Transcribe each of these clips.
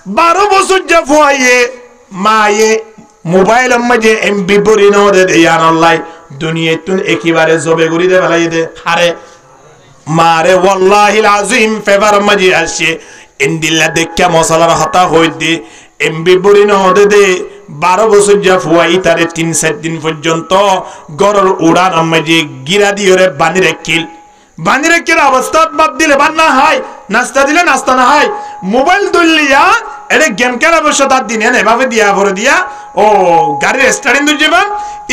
12 বছর যা ফুয়াইয়ে মায়ে মোবাইল মাঝে এমবি পরিণ দে ইয়ান আল্লাহ দুনিয়াতুন একেবারে জবে গরি দে ফেলাই দে হারে মারে ওয়াল্লাহিল আযীম ফেভার মাঝে আসে ইন্দিল্লা দেখা মশলার হতা হই দে এমবি পরিণ দে 12 বছর যা ফুয়াই তারে 3-4 দিন পর্যন্ত গরর উড়ান মাঝে গিরা দিওরে বানি রেখিল অবস্থা বাদ দিলে বান্না হয় নাস্তা দিলে নাস্তা না হয় মোবাইল তুললিয়া এরে গেম খেলা বসে তার দিনে এভাবে দিয়া ভরে দিয়া ও গাড়ির স্টার্টিং দুই যাবেন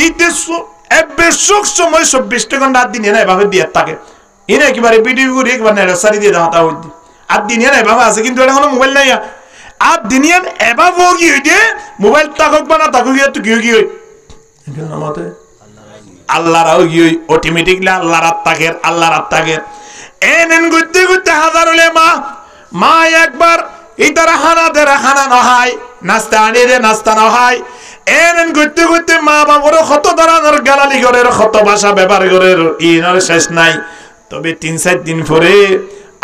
এইতে বেশক সময় 24 ঘন্টা দিনে এভাবে দিয়ে থাকে এনে একেবারে ভিডিও করে একবার নেড়াসারি দিয়ে দাঁড়াতে হইতে আর দিনে এভাবে আছে কিন্তু এটা কোনো মোবাইল নাই আর দিনে এভাবে কি হইতে মোবাইল তাকক বা না তাকক গিয়ে তো কি হই নামাতে আল্লাহর ওই অটোমেটিকলি আল্লাহর আত্মাকের এনেন গুতে গুতে হাজার হলে মা একবার ইতারা হানা নহাই নাস্তা আনি দে নাস্তা নহাই এনেন গুতে গুতে মা বাবার কত ধরনের গালালি করে কত ভাষা ব্যবহার করে ইনার শেষ নাই তবে 3-4 দিন পরে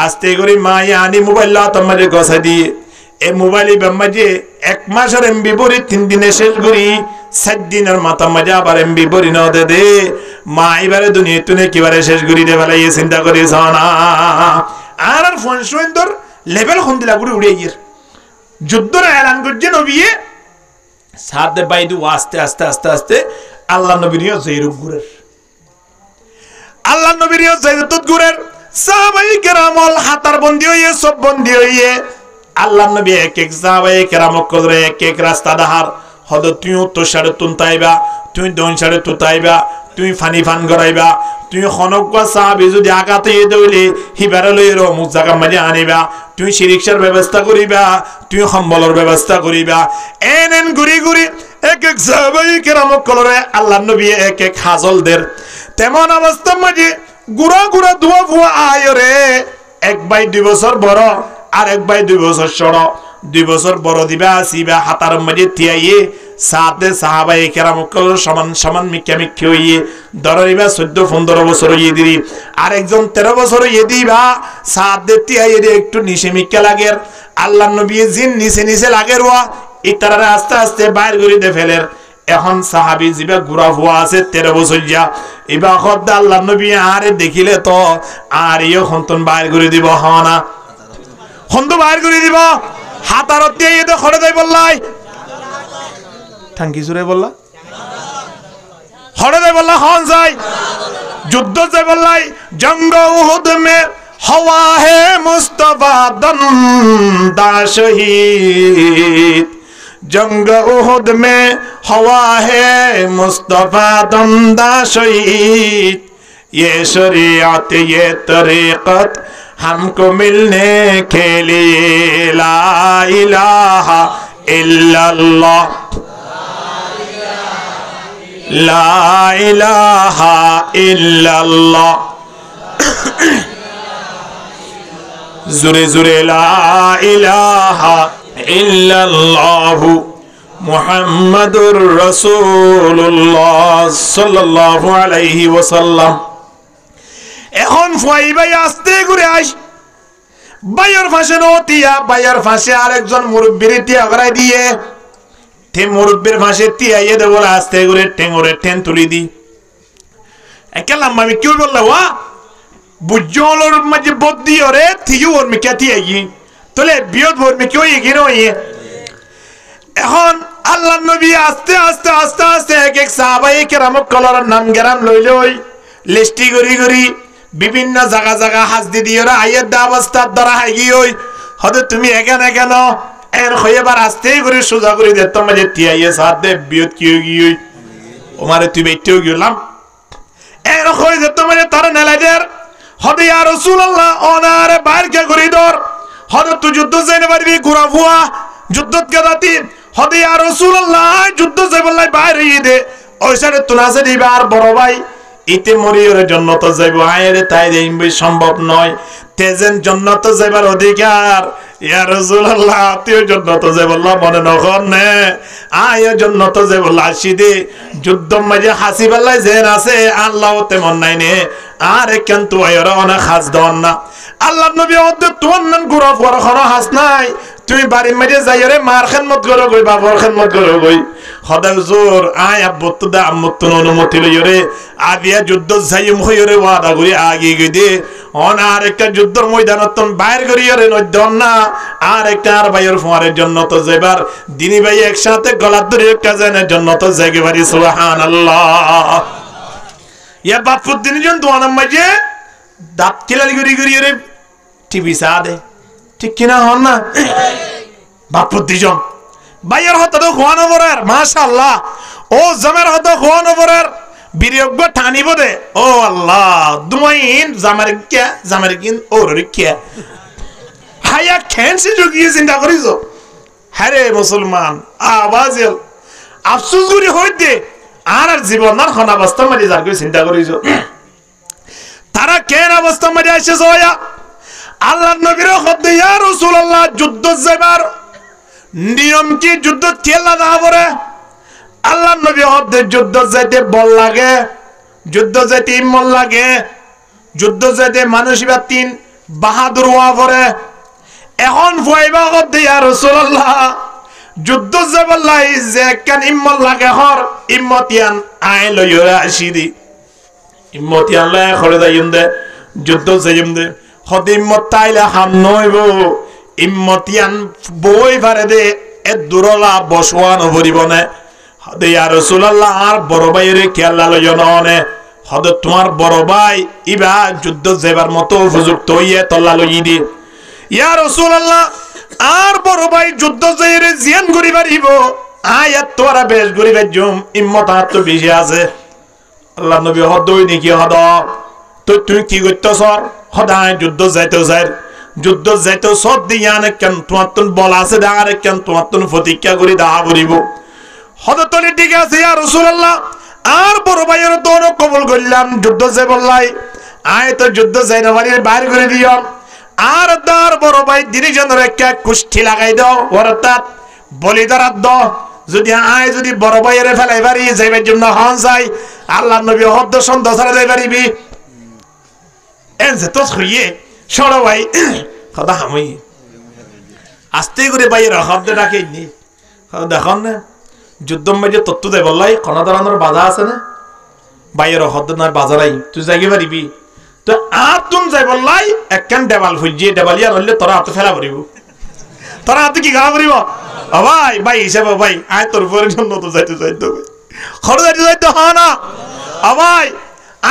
আস্তে করে মা আনি মোবাইল তোমাদের গছা দিয়ে এই মোবাইলে বাম্মাজে 1 মাসের এমবি পরে 3 দিনে শেষ করি 7 দিনের মাথা মজা আবার এমবি পরি না দে মা এবারে দুনিয়া তুনে কিবারে শেষ করি দে ফেলাই চিন্তা করিস না আর ফোন সুন্দর লেভেল কোন দিলা করে উড়ে গিয়ে যুদ্ধর এলান করছে নবিয়ে সাদে বাইদু আস্তে আস্তে আস্তে আস্তে আল্লাহ নবীর জয়রুব গুরের আল্লাহ নবীর জয়রুব গুরের সাহাবাই কেরামল হাতার বন্দী হইয়ে সব বন্দী হইয়ে আল্লাহ নবী এক সাহাবায়ে কেরাম করে এক রাস্তা দাহার হদ তুই তো সাড়ে তুনতাইবা তুই দন সাড়ে তুতাইবা তুই ফানি ফান গরাইবা তুই খনকবা সাহাবী যদি আগাতে দইলে হিবারে লইর মুখ জায়গা মাঝে আনিবা তুই শিরিকশার ব্যবস্থা করিবা তুই সম্বলের ব্যবস্থা করিবা এনেন ঘুরি ঘুরি এক সাহাবায়ে কেরাম করে আল্লাহ নবী এক হাজলদের তেমন অবস্থা মাঝে গুড়া গুড়া ধোয়া ফুয়া আয় রে 1 ভাই 2 বছর বড় আর 1 ভাই 2 বছর ছোট 2 বছর বড় দিবা আসিবা হাতার মাঝে তিয়াইয়ে সাথে সাহাবায়ে কেরাম সমান সমান মিক্কি হইয়ে ধরিবা 14-15 বছর হইয়ে দিবি আর একজন 13 বছর হইয়ে দিবা সাথে তিয়াইয়ে একটু নিশে মিক্কা লাগের আল্লাহ নবী জিন নিচে লাগের ওয়া ইতারা আস্তে আস্তে বাইর করে দে ফেলের এখন সাহাবী জিবা গুড়া হুয়া আছে 13 বছর যা এবা খদ আল্লাহ নবী আরে দেখিলে তো আর ইও খন্তন বাইর করে দিব হনা খন্দ বাইর করে দিব হাতারত দিয়ে এতে খড়ে দেয় বললাই থাঙ্কি জুড়ে বললা খড়ে দেয় বললা হন যাই যুদ্ধ যাই বললাই জঙ্গ উহুদ মে হওয়া হে মুস্তফা দমদা শহীদ जंग उहुद में हवा है मुस्तफा दमदा शहीद ये शरीयत ये तरीक़त हमको मिलने के लिए ला इलाहा इल्लल्लाह ला इलाहा इल्लल्लाह जुरे जुरे ला इलाहा इल्लल्लाहु मुहम्मदुर रसूलुल्लाह सल्लल्लाहु अलैहि वसल्लम এখন ফুয়াই ভাই আস্তে করে আস বাইয়ের ফাঁসে নতিয়া বাইয়ের ফাঁসে আরেকজন মুরব্বির তিয়া করাই দিয়ে তে মুরব্বির ফাঁসে তিয়াইয়ে দেব আস্তে করে টেঙ্গরে টেন তুলি দি একেলাম আমি কি বললা ওয়া বুজলর মাঝে বদ্দি ওরে থিও ওর মিকা তিয়াই তোলে বিয়ত ভোর মে কেউ এগিয়ে নয় এখন আল্লাহ নবী আস্তে আস্তে আস্তে আস্তে এক সাহাবায়ে কেরাম কলর নাম গেরাম লইলই লিস্টি গরি গরি বিভিন্ন জায়গা হাজ দি দিওরা আয়াত দা অবস্থা ধরা হাগি ওই হদে তুমি এখানে কেন এর হইবার আস্তে করে সোজা করে দে তোমারে তিয়াইয়ে সাথ দে বিয়ত কি গই ওমারে তুই বেটেও গেলাম এর হই দে তোমারে তার নেলাদের হদে ইয়া রাসূলুল্লাহ ওনারে বাইর কে করি দর হদে তুই যুদ্ধ যাইতে পারবি ঘোরা ফুয়া যুদ্ধত কেদাতি হদে ইয়া রাসূলুল্লাহ যুদ্ধ যাই বললাই বাইর হই দে ওই সাইডে তুনাসে দিবা আর বড় ভাই ইতে মরিয়র জান্নাত যাইব আয়েরে তাই দেইবে সম্ভব নয় তেজেন জান্নাত যাইবার অধিকার ইয়া রাসূলুল্লাহ তুই জান্নাত যাইব আল্লাহ মনে নখনে আয় জান্নাত যাইব লাশিদে যুদ্ধ মাঝে হাসিবাল্লাই জেন আছে আল্লাহ তেমন নাই নে আরে কিন্তু আয়রা না খাস দন না আল্লাহ নবী ওদের তোর নাম গুরা ফর খরা হাস নাই তুমি বাড়ির মাঝে যাইরে মার খেদমত করো গই বাবার খেদমত করো গই খোদা জোর আয় আব্বত দা আম্মত অনুমতি লইরে আদিয়া যুদ্ধ যাইম হইরে ওয়াদা করি আগে গইদে অন আর একটা যুদ্ধের ময়দানত বাইর করিরে নদ্দন না আর একটা আর ভাইয়ের ফোয়ারের জন্য তো যাইবার দিনী ভাই একসাথে গলা ধরে একটা জানের জন্য তো যাইগে পারি সুবহানাল্লাহ ইয়া বাপুর দিনজন দোয়ানার মাঝে দাঁত কিলালি করি করিরে টিভি সাদে ঠিক কিনা হন না বাপুর দিজন ভাইয়ের হতো তো খোয়ানো পরের মাশাআল্লাহ ও জামের হতো খোয়ানো পরের বিরিয়গ ঠানিব দে ও আল্লাহ দুমাইন জামার কিন ওর রিকিয়া হায়া খেনসি যোগিয়ে চিন্তা করিস হ্যারে মুসলমান আওয়াজ আফসোস করি হইতে আর জীবনের খন অবস্থা মারি যার করে চিন্তা করিস তারা কেন অবস্থা মারি আসে জয়া আল্লাহ নবীর হদ্দে ইয়া রাসূলুল্লাহ যুদ্ধ যাবার নিয়ম কি যুদ্ধ খেলা না পড়ে আল্লাহ নবী হদ্দে যুদ্ধ যাইতে বল লাগে যুদ্ধ যাইতে ইমল লাগে যুদ্ধ যাইতে মানুষ তিন বাহাদুর হওয়া পড়ে এখন ভয়বা হদ্দে ইয়া রাসূলুল্লাহ যুদ্ধ যাবার লাই যে কেন ইমল লাগে হর ইম্মতিয়ান আই লইরা আসিদি ইম্মতিয়ান লাই খরে যাইম দে যুদ্ধ যাইম দে হদিমত তাইলে হাম নইব ইম্মতিয়ান বই পারে দে এ দুরলা বসওয়ান হরিবনে হদে ইয়া রাসূলুল্লাহ আর বড় ভাইরে খেয়াল লয়নে হদে তোমার বড় ভাই ইবা যুদ্ধ যাবার মতো উপযুক্ত হইয়ে তল্লা লই দি ইয়া রাসূলুল্লাহ আর বড় ভাই যুদ্ধ যাইরে জিয়ান করি পারিব আয়াত তোরা বেশ গরিবের জম ইম্মত হাত তো বেশি আছে আল্লাহ নবী হদই নাকি হদ তো তুই কি করতেছ সদায় যুদ্ধ যাইতে যাই যুদ্ধ যাইতে সব দিয়ানে কেন তোমার তুন বল আছে দাঁড়ে কেন তোমার তুন প্রতীক্ষা করি দাহা করিব হদতলি ঠিক আছে ইয়া রাসূলুল্লাহ আর বড় ভাইয়ের দৌড় কবুল করলাম যুদ্ধ যাই বললাই আয় তো যুদ্ধ যাই না বাড়ির বাইর করে দিও আর দার বড় ভাই দিরিজনের একটা কুষ্টি লাগাই দাও অর্থাৎ বলিদারাত দাও যদি আয় যদি বড় ভাইয়ের ফেলাই বাড়ি যাইবার জন্য হন যাই আল্লাহ নবী হদ্দ সন্ধ্যা ছাড়া যাই পারিবি এনসে তো খুইয়ে সড়ো ভাই কথা হামই আস্তে করে ভাইয়ের হদ্দ ডাকে নি দেখুন না যুদ্ধ মাঝে তত্ত্ব দেয় বললাই কোন ধরনের বাধা আছে না ভাইয়ের হদ্দ নয় বাজারাই তুই যাইতে পারিবি তো আর তুমি যাই বললাই একখান দেওয়াল ফুজিয়ে দেওয়ালিয়া হইলে তোরা হাতে ফেলা পড়িব তোরা হাতে কি গাড়া পড়িব ভাই ভাই হিসাবে ভাই আয় তোর পরের জন্য তো যাইতে যাইতে হবে খরচ যাইতে যাইতে হয় না ভাই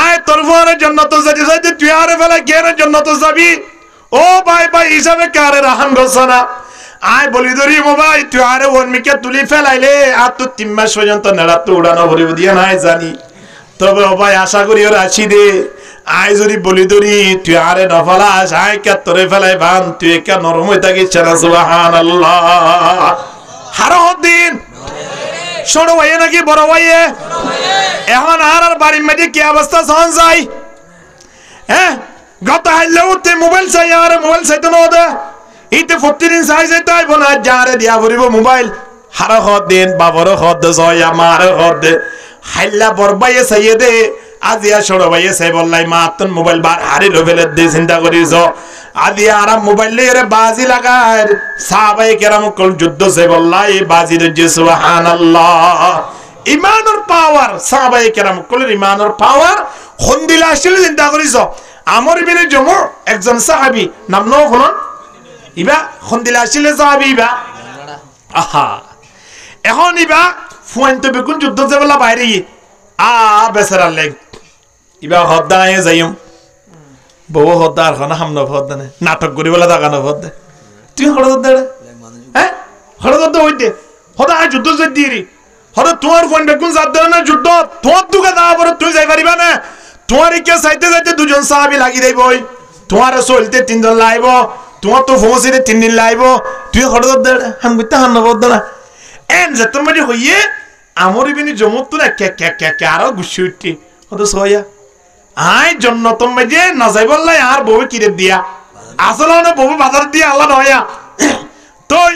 আয় তোর পরের জন্য তো যাইতে যাইতে তুই আরে ফেলা জ্ঞানের জন্য তো যাবি ও ভাই ভাই হিসাবে কারে রাহান গেছে না আয় বলি ধরি ভাই তুই আরে ওর্মিকে তুলি ফেলাইলে আর তুই 3 মাস পর্যন্ত নেড়া তো উড়ানো ভরিব দিয়ে নাই জানি তবে ভাই আশা করি ওরা আসি দে আয় যদি বলি ধরি তুই আরে নফলাস আয় কে তোরে ফেলাই ভান তুই একা নরম হয়ে থাকিস না সুবহানাল্লাহ হারহদ্দিন ছোট ভাইয়ে নাকি বড় ভাইয়ে এখন আর বাড়ির মধ্যে কি অবস্থা সহন যাই হ্যাঁ গত হাইলেও তুই মোবাইল চাই আর মোবাইল চাইতো না ওদের ইতে প্রতিদিন চাই যাই তাই বোনা যারে দিয়া ভরিব মোবাইল হারহদ্দিন বাবর হদ জয় আমার হদ হাইলা বড় ভাইয়ে চাইয়ে দে আজিয়া ছোট ভাইয়ে চাই বললাই মা তোর মোবাইল বার হারিল ফেলে দিয়ে চিন্তা করিস আজিয়া আর মোবাইল লিয়ে বাজি লাগায় সাহাবায়ে কেরাম কল যুদ্ধ চাই বললাই বাজি রজ্জে সুবহানাল্লাহ ইমানের পাওয়ার সাহাবায়ে কেরাম কল ইমানের পাওয়ার খন্দিলা আসলে চিন্তা করিস আমর ইবনে জমু একজন সাহাবী নাম নো হলন ইবা খন্দিলা আসলে সাহাবী ইবা আহা এখন ইবা ফুয়ান্ত বেকুন যুদ্ধ যাই বলা বাইরে বেচারা লেগ ইবা হদ্দায় যাইম বউ হদ্দার খানা হাম নভদ্দা নে নাটক করি বলে দাগা নভদ্দে তুই হড়দে হ্যাঁ হড়দে হইতে হদা যুদ্ধ যাই দিরি হদা তোমার ফোন বেকুন যাত দেনা না যুদ্ধ তোমার দুকা দা পরে তুই যাই পারিবা না তোমার কে চাইতে যাইতে দুজন সাহাবী লাগি দেবই তোমার চলতে 3 জন লাইব তোমার তো ফোসিতে 3 দিন লাইব তুই হড়দে হাম গইতা হাম নভদ্দা না এন যত মানে হইয়ে আমর ইবনে জমুত তো না কে আরো গুছি উঠি হদা সয়া আয় জন্নত মাঝে না যাই বললাই আর বউ কিরে দিয়া আসলে না বউ বাজার দিয়া আল্লাহ নয়া তুই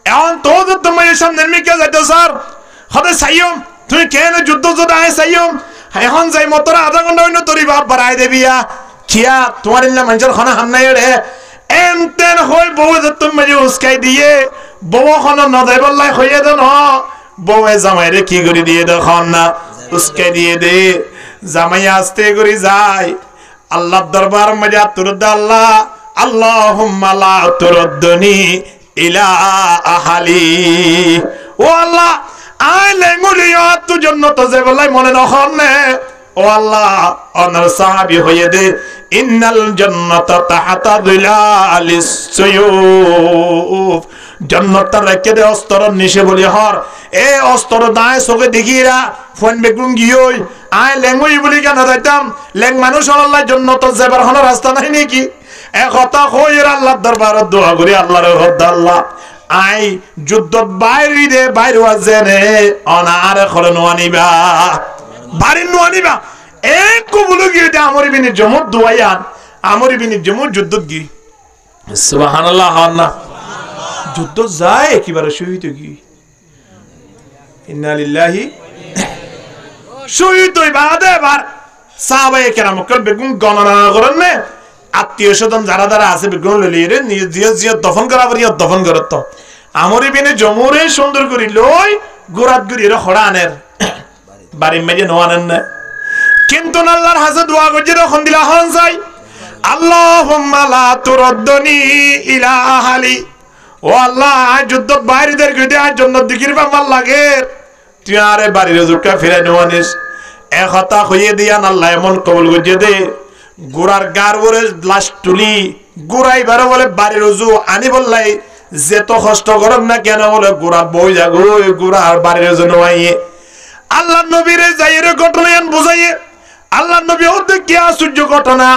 এখন তো তোমার সামনে মিকে যাইতো স্যার হদে সাইয়ম তুই কেন যুদ্ধ যুদ্ধ আয় সাইয়ম এখন যাই মতরা আধা ঘন্টা হইনো তোরি বাপ বাড়াই দেবিয়া খিয়া তোমার ইল্লা মানুষের খানা হাম নাই রে এনতেন হই বউ যে তুমি যে উস্কাই দিয়ে বউ খন নদাই বললাই হইয়ে দেন বউয়ে জামাইরে কি করে দিয়ে দেখন না উস্কাই দিয়ে দে জামাই আস্তে করে যায় আল্লাহর দরবার মধ্যে তুরদ আল্লাহ আল্লাহুম্মা লা তুরদ্দনি ইলা আহলি ও আল্লাহ আই লেঙ্গুলিয়া তু জান্নাত যে বললাই মনে নখন নে ও আল্লাহ অনর সাহাবী হয়ে দে ইন্নাল জান্নাতা তাহতা যিলালিস সুয়ুফ জান্নাত রেখে দে অস্তর নিচে বলি হর এ অস্তর দায় চোখে দেখিরা ফোন বেগুন গিয়ই আই লেঙ্গুই বলি কেন যাইতাম লেং মানুষ আল্লাহ জান্নাত যাবার কোনো রাস্তা নাই নাকি এ কথা কইর আল্লাহর দরবারে দোয়া করি আল্লাহর হদ আল্লাহ আই যুদ্ধত বাইরে দে বাইরে জেনে অনারে খলে নোয়ানিবা বাড়ি নোয়ানিবা এক কবুল গিয়ে দে আমরি বিনি জমত দোয়ায়ান আমরি বিনি জমত যুদ্ধত গি সুবহানাল্লাহ না যুদ্ধ যায় একেবারে শহীদ কি ইন্না লিল্লাহি শহীদ হই বাদে এবার সাহাবায়ে কেরাম কল বেগুন গণনা করেন না আত্মীয় স্বজন যারা যারা আছে বেগুন লইরে জিয়া দফন করা পরিয়া দফন করত আমরি বিনে জমুরে সুন্দর করি লই গোরাত গরিরে খড়া আনের বাড়ি মেজে নোয়ানেন না কিন্তু আল্লাহর হাজে দোয়া করছে তখন দিলা হন যাই আল্লাহুম্মা লা তুরদ্দনি ইলা আহলি ও আল্লাহ যুদ্ধ বাইরেদের কইতে আজ জান্নাত দিকির পামার লাগে তুই আরে বাড়ির জুকা ফিরাই নোয়ানিস এক কথা হইয়ে দিয়ান আল্লাহ এমন কবুল করছে দে গোড়ার গার বরে লাশ তুলি গোড়াই বারো বলে বাড়ির রুজু আনি বললাই যে তো কষ্ট করব না কেন বলে গোড়া বই যাগো গোড়া আর বাড়ির রুজু নোয়াইয়ে আল্লাহ নবীরে যাইরে ঘটনা বুঝাইয়ে আল্লাহ নবী ওতে কি আশ্চর্য ঘটনা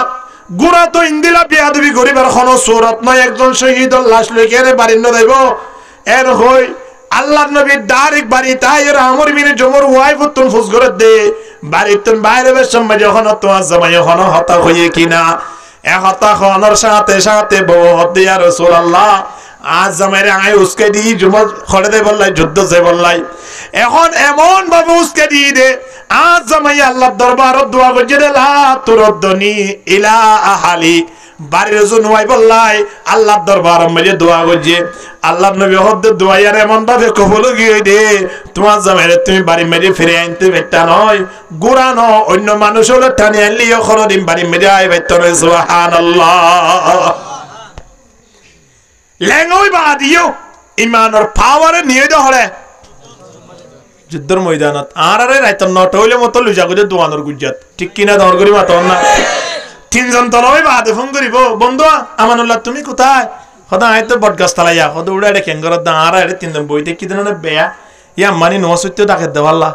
গোড়া তো ইন্দিলা বিয়াদবি গরিবার কোন সূরত নয় একজন শহীদের লাশ লইকে রে বাড়ি ন যাইব এর হই আল্লাহ নবী ডাইরেক্ট বাড়ি তাই এর আমর বিনে জমর ওয়াইফ তুন ফুস করে দে বাড়ি তুন বাইরে বেশম যখন তোমার জামাই হন হতা হইয়ে কিনা এক হতা হনর সাথে সাথে বউ হতে ইয়া রাসূলুল্লাহ আজ জামাইরে আই উসকে দি জুমত খড়ে দে বললাই যুদ্ধ যে বললাই এখন এমন ভাবে উসকে দি দে আজ জামাই আল্লাহর দরবারে দোয়া করছে লা তুরদ্দনি ইলা আহলি বাড়ির জন্য ওই বললাই আল্লাহর দরবারে মধ্যে দোয়া করছে আল্লাহর নবী হদ্দে দোয়া আর এমন ভাবে কবুল গিয়ে দে তোমার জামাইরে তুমি বাড়ি মেরে ফিরে আনতে বেটা নয় গোরা ন অন্য মানুষ হলে টানি আনলিও খরদিন বাড়ি মেরে আই বেটা নয় সুবহানাল্লাহ লেঙ্গই বাদিও ইমানের পাওয়ারে নিয়ে দে হলে যুদ্ধের ময়দানত আর আরে রাইতন নট হইলে মতো লুজা করে দোয়ানোর গুজ্জাত ঠিক কিনা দর করি মাতন না তিনজন তলই বাদে ফোন করিব বন্ধু আমানুল্লাহ তুমি কোথায় হদা আই তো বটগাছ তালাইয়া হদা উড়া রে কেঙ্গর দা আর আরে তিনজন বইতে কি দিন বেয়া ইয়া মানি নো সত্য ডাকে দেওয়াল্লা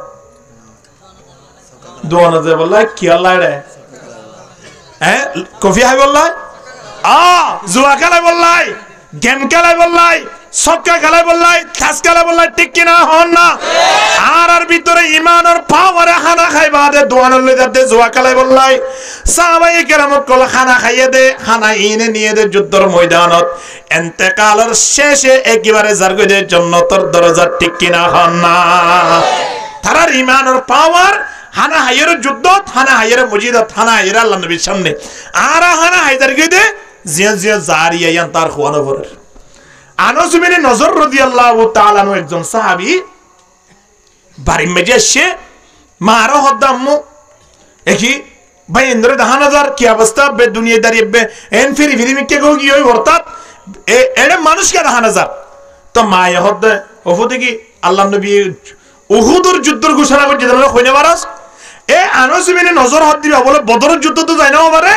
দোয়ানো দে বললা কি আল্লাহ রে হ্যাঁ কফি হাই বললাই জুয়া খেলাই বললাই গেম খেলাই বললাই সক্কা খেলাই বললাই খাস খেলাই বললাই ঠিক কিনা হন না আর ভিতরে ইমানের পাওয়ারে খানা খাইবা দে দোয়ানোর লই যাতে জুয়া খেলাই বললাই সাহাবায়ে কেরাম কল খানা খাইয়ে দে খানা ইনে নিয়ে দে যুদ্ধের ময়দানত ইন্তেকালের শেষে একেবারে জারগো দে জান্নাতের দরজা ঠিক কিনা হন না তারার ইমানের পাওয়ার হানা হাইয়ের যুদ্ধত হানা হাইয়ের মুজিদত হানা হাইয়ের আল্লাহ নবীর সামনে আর হানা হাইদার গিয়ে জিয়া জিয়া জারিয়া ইয়ান তার খোয়ানো পড়ে আনাস বিন নজর রাদিয়াল্লাহু তাআলা আনহু একজন সাহাবী বাড়ি মেজে এসে মারো হদ্দাম্মু একই ভাই ইন্দ্র দহানাজার কি অবস্থা বে দুনিয়াদারি বে এন ফিরি ফিরি মিকে গো গিয়ে অর্থাৎ এড়ে মানুষকে দহানাজার তো মায়ে হদ্দ ওফতে কি আল্লাহ নবী উহুদের যুদ্ধের ঘোষণা করে যেন কইনে বারাস আনাস বিন নজর হদ দিবা বলে বদরের যুদ্ধ তো যাই না পারে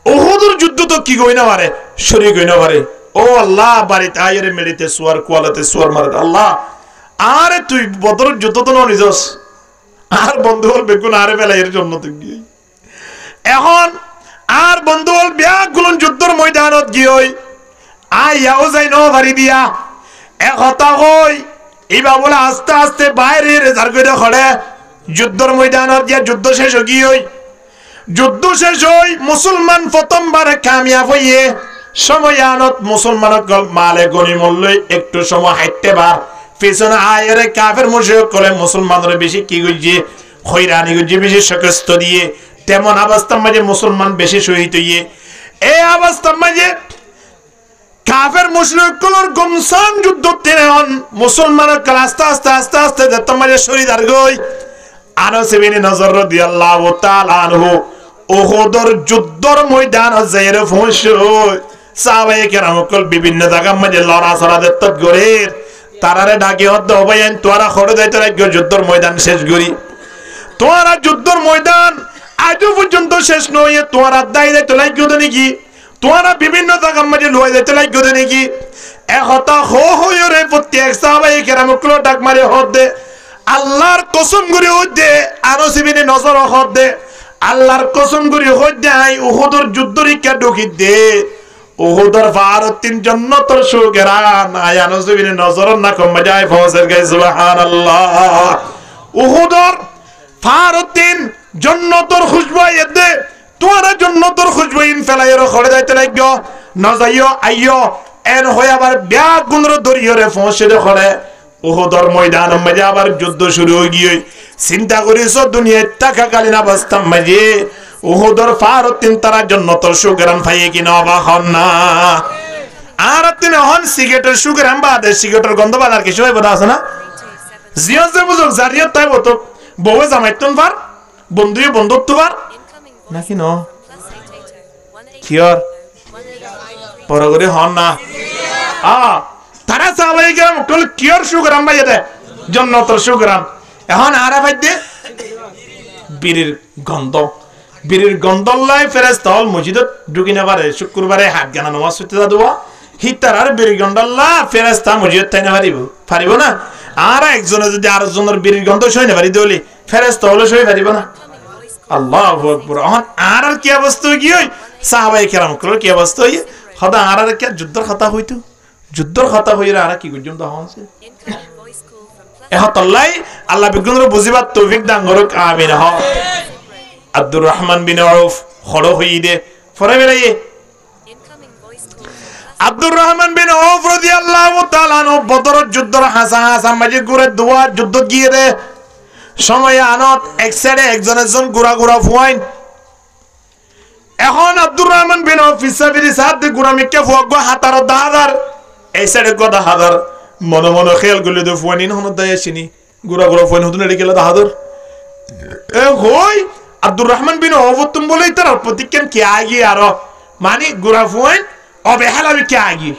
উহুদের যুদ্ধ তো কি কইনা পারে শরীক কইনা পারে ও আল্লাহ বাড়িতে আয়ের মেরিতে সুয়ার কোয়ালাতে সুয়ার মারে আল্লাহ আরে তুই বদরের যুদ্ধ তো নিজস আর বন্ধু হল বেগুন আরে বেলা এর জন্য তুই গিয়ে এখন আর বন্ধু হল ব্যাগুলো যুদ্ধের ময়দানত গিয়ে আইয়াও যাই ন বাড়ি দিয়া এক হতা হই এইবা বলে আস্তে আস্তে বাইরে রেজার করে খড়ে যুদ্ধের ময়দানত গিয়া যুদ্ধ শেষ গিয়ে যুদ্ধ শেষ হই মুসলমান প্রথমবার কামিয়াব হইয়ে সময়নত মুসলমানক মালে গনিমত লই একটু সময় হাইতে বার পিছনে আয়ের কাফের মুশরিক করে মুসলমানদের বেশি কি গইছে খয়রানি গইছে বেশি শিকস্ত দিয়ে তেমন অবস্থার মাঝে মুসলমান বেশি শহীদ হইয়ে এই অবস্থার মাঝে কাফের মুশরিকগুলোর গমসান যুদ্ধ তেনে হন মুসলমানের কাল আস্তে আস্তে আস্তে আস্তে তোমার শরীর আর গই আনাস ইবনে নজর রাদিয়াল্লাহু তাআলা আনহু উহুদের যুদ্ধর ময়দান যায়রে পৌঁছয় সাহাবায়ে কেরাম কল বিভিন্ন জায়গার মধ্যে লড়াছড়া দেখত গরের তারারে ডাকে হদ্দ হবাইন তোরা খড়ে যাইতে রাখো যুদ্ধর ময়দান শেষ করি তোরা যুদ্ধর ময়দান আজও পর্যন্ত শেষ নয় তোরা দাই যাইতে লাগো নাকি তোরা বিভিন্ন জায়গার মধ্যে লয়ে যাইতে লাগো নাকি একতা হইরে প্রত্যেক সাহাবায়ে কেরাম কল ডাক মারে হদ্দে আল্লাহর কসম করে হদ্দে আনাস ইবনে নজর হদ্দে আল্লাহর কসম করে হদ্দে আই উহুদের যুদ্ধর ইকা ঢুকি দে উহুদের ফারতিন জান্নাতের সুগরান আয় আনাস ইবনে নজর না কম যায় ফজর গায় সুবহানাল্লাহ উহুদের ফারতিন জান্নাতের খুশবু এদে তোরা জান্নাতের খুশবু ইন ফেলাইর খড়ে যাইতে লাগো না যাইও আইও এন হই আবার ব্যাগ গুনর দরিয়রে পৌঁছে দে খড়ে উহুদের ময়দান মধ্যে আবার যুদ্ধ শুরু হয়ে গিয়ে চিন্তা করিস দুনিয়ায় থাকাকালীন অবস্থা মাঝে উহুদের ফারতিন তারা জান্নাতের সুগরান পাইয়ে কিনা অবাক হন না আর তিনি হন সিগারেটের সুগরান বাদে সিগারেটের গন্ধ বাদার কিছু হইব না আছে না জিয়ন যে বুঝুক জারিয়ত তাই বতো বউয়ে জামাইতুন পার বন্ধুয়ে বন্ধুত্ব পার নাকি ন কিয়র পরগরে হন না তারা সাহাবায়ে কেরাম কল কিয়র সুগরান বাইতে জান্নাতের সুগরান এখন আরা বাইতে বীরের গন্ধ লাই ফেরেশতা হল মসজিদত ঢুকি না পারে শুক্রবারে হাত গানা নামাজ পড়তে যা দেবো হিতার আর বীরের গন্ধল্লা ফেরেশতা মসজিদত তাই না পারিব না আর একজনে যদি আরেকজনের বীরের গন্ধ সই না পারি দেবলি ফেরেশতা হলে সই পারিব না আল্লাহু আকবার এখন আর কি অবস্থা কি হই সাহাবায়ে কেরাম কল কি অবস্থা হই খোদা আর কি যুদ্ধর কথা হইতো যুদ্ধর কথা হইরা আর কি পর্যন্ত হনছে এহতল্লাই আল্লাহ বিগুনর বুঝিবার তৌফিক দান করুক আমিন হ আব্দুর রহমান বিন আউফ খড়ো হই দে ফরে বেলাইয়ে আব্দুর রহমান বিন আউফ রাদিয়াল্লাহু তাআলা আনহু বদর যুদ্ধর হাসা মাঝে ঘুরে দুয়া যুদ্ধ গিয়ে রে সময় আনত এক সাইডে একজন গুড়া ফুয়াইন এখন আব্দুর রহমান বিন আউফ ফিসাবিরি সাদ গুড়া মিকে ফুয়াগ হাতার দাহাদার এই সাইডে গদা হাদার মনে খেয়াল করলে তো ফুয়ানি হন দায়াসিনি গুড়া ফুয়াইন হতুন এড়ে গেল দাহাদার এ হই আব্দুর রহমান বিন আউফ তুমি বলেই তার প্রতিজ্ঞান কে আগি আর মানে গুড়া ফুয়াইন অবহেলা কে আগি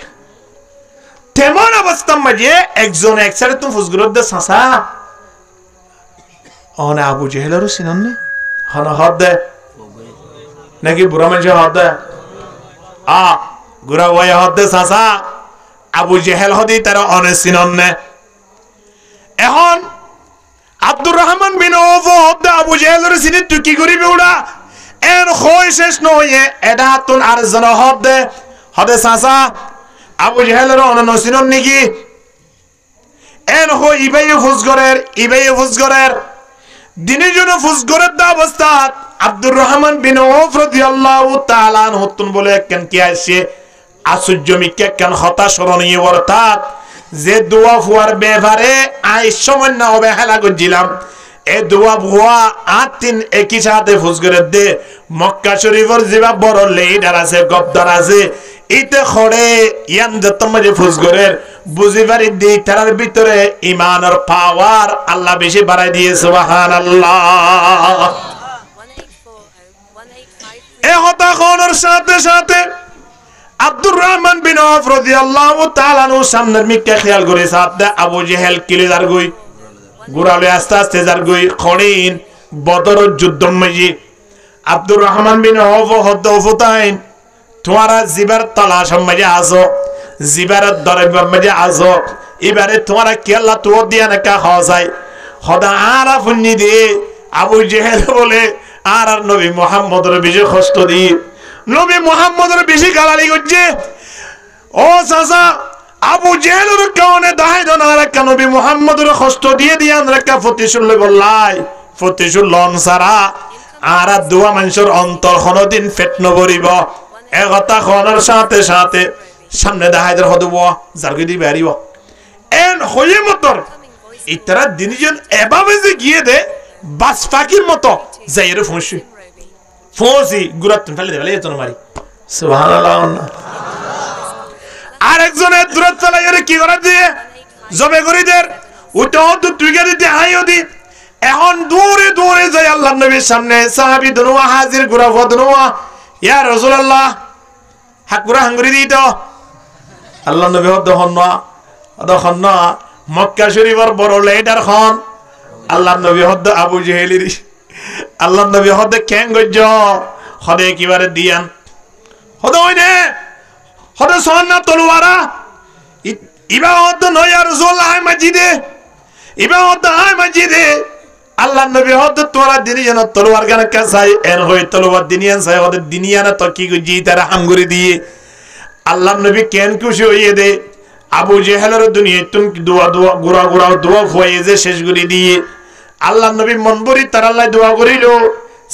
তেমন অবস্থা মাঝে একজন এক সাইডে তুমি ফুসগুরত দে সাসা অনে আবু জেহেলেরও চিনন নে হন হাত দে নাকি বুড়া মানুষ হাত দে গুড়া ওয়াই হাত দে সাসা আবু জেহেল হদি তারা অনে চিনন নে এখন আব্দুর রহমান বিন আউফ হদ আবু জেহেলের চিনি তুই কি করিবি ওড়া এর হয় শেষ নয় এটা তুন আর জন হদ দে হদে সাসা আবু জেহেলের অনন্য চিনন নাকি এন হয় ইবাই ফুসগরের দিনের জন্য ফুসগরের দা অবস্থা আব্দুর রহমান বিন আউফ রাদিয়াল্লাহু তাআলা আনহু তুন বলে কেন কি আসে আশ্চর্য মিকে কেন হতাশরণীয় অর্থাৎ যে দোয়া ফুয়ার ব্যাপারে আই সামান্য অবহেলা করছিলাম এ দোয়া ফুয়া আতিন একই সাথে ফুসগরের দে মক্কা শরীফের যেবা বড় লিডার আছে গদ্দার আছে ইতে খড়ে ইয়ান যত মাঝে ফুসগরের বুঝি পারি দি তার ভিতরে ইমানের পাওয়ার আল্লাহ বেশি বাড়াই দিয়ে সুবহানাল্লাহ এ হতাশার সাথে সাথে আব্দুর রহমান বিন আউফ রাদিয়াল্লাহু তাআলা আনহু সামনের মিকে খেয়াল করে সাথে আবু জেহেল কিলিদার গই গুরালে আস্তে আস্তে যার গই খড়িন বদর যুদ্ধ মাঝে আব্দুর রহমান বিন আউফ হদ ফুতাইন তোমারা জিবার তালাশ মাঝে আসো জিবারের দরবার মাঝে আসো এবারে তোমারা কি আল্লাহ তো দিয়া না কা খাওয়াই খোদা আর আপনি দে আবু জেহেল বলে আর নবী মুহাম্মদের বেশি কষ্ট দি নবী মুহাম্মদের বেশি গালালি করছে ও চাচা আবু জেহেলের কারণে দাহাই না রাখা নবী মুহাম্মদের কষ্ট দিয়ে রাখা ফতিশুল বললাই ফতিশুল লন সারা আর দুয়া মানুষের অন্তর কোনদিন ফেট নভরিব একতা খনার সাথে সাথে সামনে দাহাইদের হদব জারগি দি বেরিব এন হয়ে মতর ইতারা দিনজন এভাবে যে গিয়ে দে বাস ফাকির মতো যাইরে ফোঁসি গুরাত ফেলে দে বলে এত মারি সুবহানাল্লাহ আরেকজনের দূরত ফেলাইরে কি করে দিয়ে জবে করিদের ওটা তো তুই গেলি দিয়ে হাইও দি এখন দূরে দূরে যাই আল্লাহর নবীর সামনে সাহাবী দুনুয়া হাজির গুরা ফদনুয়া ইয়া রাসূলুল্লাহ হাকুরা হাঙ্গুরি দি তো আল্লাহর নবী দখন না মক্কা শরীফের বড় লিডার খন আল্লাহর নবী হদ আবু জেহেলির আল্লাহর নবী হদ কেন গজ্জ হদে কিবারে দিয়ান হদ হইনে হদ সোনা তলোয়ারা ইবা হদ নয়া রাসূলুল্লাহ মসজিদে ইবা হদ মসজিদে আল্লাহর নবী হদ তোরা দিনিয়ান তলোয়ার গান কাসাই এর হই তলোয়ার দিনিয়ান সাই হদ দিনিয়ান তো কি গজি তারা হাঙ্গুরি দিয়ে আল্লাহর নবী কেন খুশি হইয়ে দে আবু জেহেলের দুনিয়া তুমি দোয়া দোয়া গুরা গুরা দোয়া হয়ে যে শেষগুলি দিয়ে আল্লাহর নবী মন ভরি তার আল্লাহ দোয়া করিল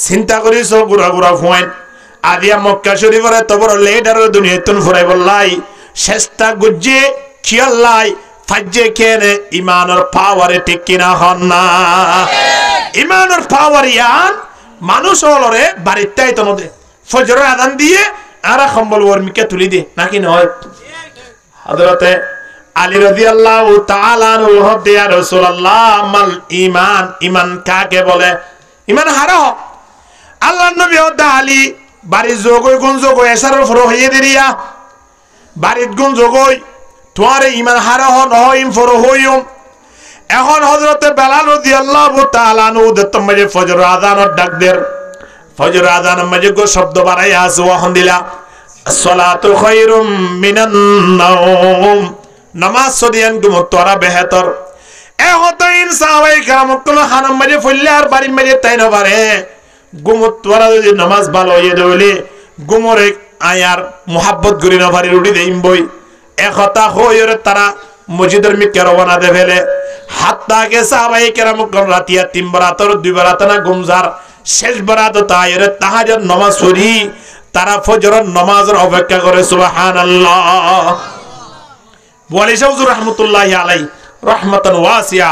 চিন্তা করিস গুরা গুরা ফুয়েন আদিয়া মক্কা শরীফের এত বড় লিডারের দুনিয়া তুমি ফুরাই বললাই শেষটা গুজ্জে খিয়াল্লাই ফাজ্জে কেনে ইমানের পাওয়ারে ঠিক কিনা হন না ইমানের পাওয়ার ইয়ান মানুষ হলরে বাড়িতে তো নদে ফজরের আযান দিয়ে আরা কম্বল ওরমিকে তুলি দে নাকি নয় হযরতে আলী রাদিয়াল্লাহু তাআলা আনহু হদে ইয়া রাসূলুল্লাহ মাল ঈমান ঈমান কাকে বলে ঈমান হারা আল্লাহর নবী হদে আলী বাড়ি জগই গুণ জগই এসারর ফর হইয়ে দিরিয়া বাড়িত গুণ জগই তোরে ঈমান হারা হ নহিম ফর হইম এখন হযরতে বেলাল রাদিয়াল্লাহু তাআলা আনহু দতমে ফজর আযানের ডাক দের ফজর আযানের মাঝে গো শব্দ বাড়াই আছে ওয়াহন দিলা সালাতু খায়রুম মিনান নাওম নামাজ সদিয়ান গুম তোরা বেহতর এ হতো ইনসাওয়াই কারাম কোন খানাম মাঝে ফইলে আর বাড়ি মাঝে তাই না পারে গুম তোরা যদি নামাজ ভালো হয়ে দেবলে গুমরে আয়ার মোহাব্বত করি না পারি রুটি দেইম বই এ কথা হইরে তারা মসজিদের মিকে রওনা দে ফেলে হাত্তা কে সাহাবাই কেরাম কোন রাতিয়া তিন বরাতর দুই বরাত না গুমজার শেষ বরাত তাইরে তাহাজ্জুদ নামাজ পড়ি তারা ফজরের নামাজের অপেক্ষা করে সুবহানাল্লাহ ওয়ালি শাউজুর রাহমাতুল্লাহি আলাইহি রাহমাতান ওয়াসিয়া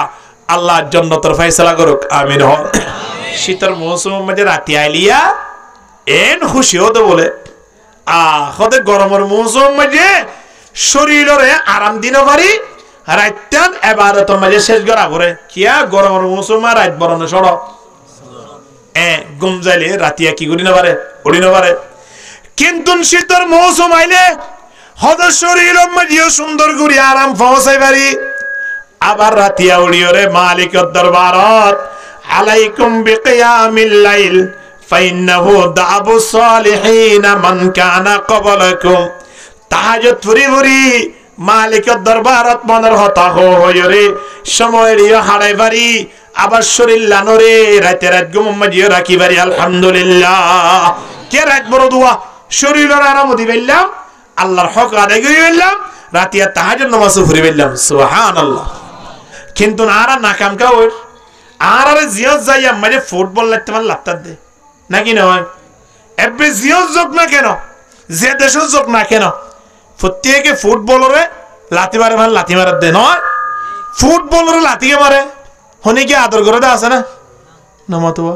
আল্লাহ জান্নাতের ফয়সালা করুক আমিন হ শীতের মৌসুম মধ্যে রাতি আইলিয়া এন খুশি হতে বলে খদে গরমের মৌসুম মধ্যে শরীরে আরাম দিনে পারি রাইতান ইবাদতের মাঝে শেষ করা করে কিয়া গরমের মৌসুম আর রাত বরণ সড়ক গুমজাইলে রাতিয়া কি করি না পারে উড়ি না পারে কিন্তু শীতের মৌসুম আইলে হদ শরীর মাঝিও সুন্দর করে আরাম পৌঁছাই পারি আবার রাতিয়া উড়িওরে মালিকের দরবারত আলাইকুম বিকিয়ামিল লাইল ফাইন্নাহু দাবু সালিহিন মান কানা ক্বাবলাকুম তাহাজ্জুদ ফুরি ফুরি মালিকের দরবারত মনের হতা হইরে সময় রিয়া হারাই পারি আবার শরীর লানরে রাতে রাত ঘুম মাঝিও রাখি পারি আলহামদুলিল্লাহ কে রাত বড় দোয়া শরীরের আরাম দিবেলাম আল্লাহর হক আদায় করে বললাম রাতিয়া তাহাজ্জুদ নামাজ পড়ি বললাম সুবহানাল্লাহ কিন্তু আরা নাকাম কা ওর আরে জিয়ত যাইয়া মানে ফুটবল লাগতে মানে লাগতা দে নাকি নয় এবে জিয়ত যোগ না কেন যে দেশের যোগ না কেন প্রত্যেকে ফুটবলরে লাতি মারে মানে লাতি মারার দে নয় ফুটবলরে লাতিকে মারে হনি কি আদর করে দে আছে না নমতবা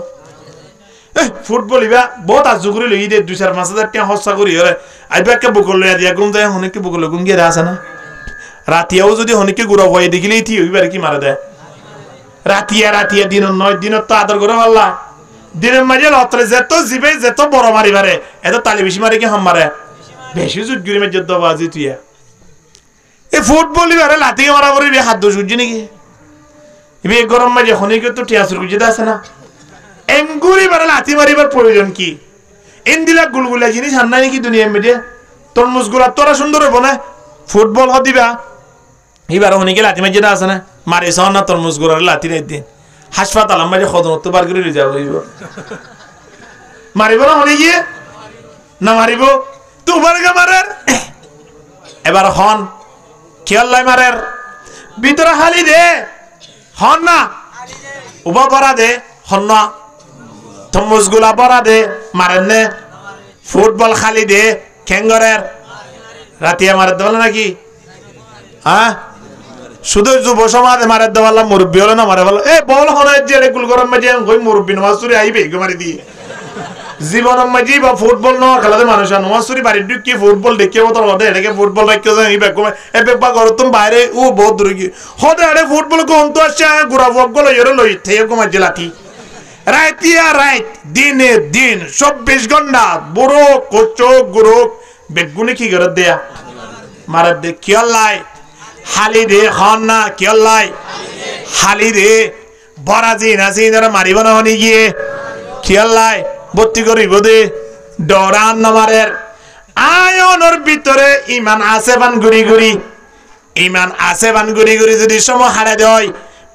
ফুটবল ইবা বহুত আজু করে লই দে 2-4-5,000 টাকা খরচা করি হরে আইবা কে বকল লইয়া দিয়া গুম যায় হনিকে বকল গুম গিয়ে আছে না রাতিয়াও যদি হনিকে গুড়া হয়ে দেখিলেই থি হইবার কি মারা দেয় রাতিয়া দিন নয় দিন তো আদর করে আল্লাহ দিনের মাঝে লতরে যেত জিবে যেত বড় মারি মারে এত তালি বেশি মারে কি হাম মারে বেশি জুটগুরি মে যদ্দ বাজি তুইয়া এই ফুটবল ইবারে লাতিকে মারা পরে হাত দোষ উঠছি নাকি ইবে গরম মাঝে হনিকে তো টিয়াসুর গুজিতে আছে না এঙ্গুরি বারে লাতি মারিবার প্রয়োজন কি ইন্দিলা গুলগুলা জিনিস হান্না নাকি দুনিয়ার মধ্যে তরমুজ গুলা তোরা সুন্দর হবো না ফুটবল হ দিবা এবার হনিকে লাতি মাঝে আছে না মারি সাও না তরমুজ গুলার লাতি রে দিন হাসপাতাল মাঝে খদনত বার করে যাব হইব মারিব না হনি গিয়ে না মারিব তোমার গা মারার এবার হন খেয়াল্লাই মারার ভিতরে হালি দে হন না উবা পরা দে হন না তরমুজ গুলা পরা দে মারেন নে ফুটবল খালি দে খেঙ্গরের রাতিয়া মারার দেওয়াল নাকি হ্যাঁ শুধু যুব সমাজে মারার দেওয়াল মুরব্বী হলো না মারে বলো এ বল হন যে গুল গরম মাঝে ওই মুরব্বী নামাজ চুরি আইবে মারি দিয়ে জীবনের মাঝে বা ফুটবল ন খেলাতে মানুষ নোয়াশুরি বাড়ির ঢুকি ফুটবল দেখে মতো হদে এটাকে ফুটবল রাখতে যাই বেকবা ঘর তুমি বাইরে ও বহুত দূরে গিয়ে হদে আরে ফুটবল কোন তো আসছে গুড়া ফকগুলো এর লই থেকে কমাইছে লাঠি রাইতিয়া রাইত দিনে দিন 24 ঘন্টা বুড়ো কোচো গুরু বেগুনে কি করে দেয়া মারা দে কিয়াল্লাই হালি দে হন না কিয়াল্লাই হালি দে বরাজি নাজি ধরে মারিব না হনি গিয়ে কিয়াল্লাই ভর্তি করিব দে ডরান নামারের আয়নের ভিতরে ইমান আছে বান গুড়ি গুড়ি ইমান আছে বান গুড়ি গুড়ি যদি সময় হারে দেয়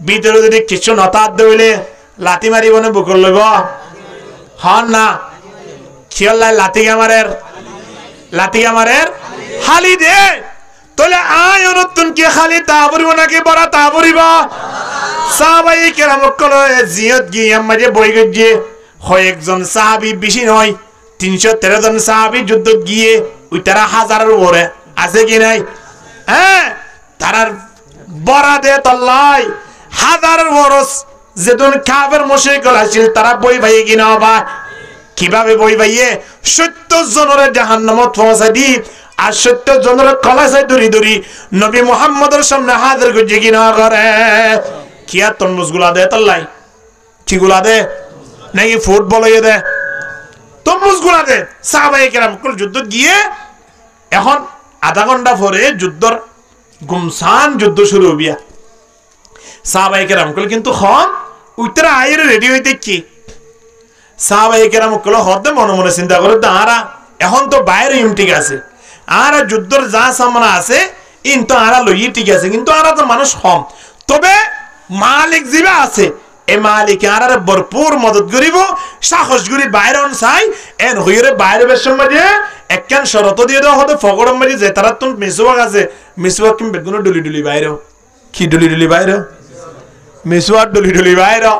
ভিতরে যদি কিছু নতার দইলে লাঠি মারিব না বুকুর লইব হন না কিয়াল্লাই লাঠি আমারের হালি দে তোলে আয়নতুন কি খালি তা বরিব নাকি বড় তা বরিব সাহাবাই কেরাম কল জিয়ত গিয়ে মাঝে বই গিয়ে হয় একজন সাহাবী বেশি নয় 313 জন সাহাবী যুদ্ধ গিয়ে ওই তারা হাজারের উপরে আছে কি নাই হ্যাঁ তারার বড়া দে তল্লাই হাজারের বরস যেদিন কাফের মুশরিকরা আছিল তারা বই ভাই কিনা বা কিভাবে বই ভাইয়ে 70 জনের জাহান্নামত পৌঁছাই দি আর 70 জনের কলাসায় দড়ি দড়ি নবী মুহাম্মদের সামনে হাজির করে কিনা করে কিয়া তরমুজগুলা দে তল্লাই কিগুলা দে নাকি ফুটবল হয়ে দে তরমুজগুলা দে সাহাবায়ে কেরাম কুল যুদ্ধ গিয়ে এখন আধা ঘন্টা পরে যুদ্ধর গুমসান যুদ্ধ শুরু হবিয়া সাহাবায়ে কেরাম কুল কিন্তু খন উইতরা আইরে রেডি হইতে কি সাহাবায়ে কেরাম কুল হদে মনে মনে চিন্তা করে তারা এখন তো বাইরে ঠিক আছে আর যুদ্ধর যা সামনা আছে ইন তো আরা লই ঠিক আছে কিন্তু আরা তো মানুষ কম তবে মালিক জিবা আছে এ মালিক আরারে ভরপুর মদত করিব সাহস করি বাইরে অন চাই এন হইরে বাইরে বেশম মাঝে একখান শরত দিয়ে দাও হতে ফগড়ম মাঝে যে তারা তুমি মিসওয়াক আছে মিসওয়াক কিম বেগুনো ডুলি ডুলি বাইরে কি ডুলি ডুলি বাইরে মিসওয়াক ডুলি ডুলি বাইরে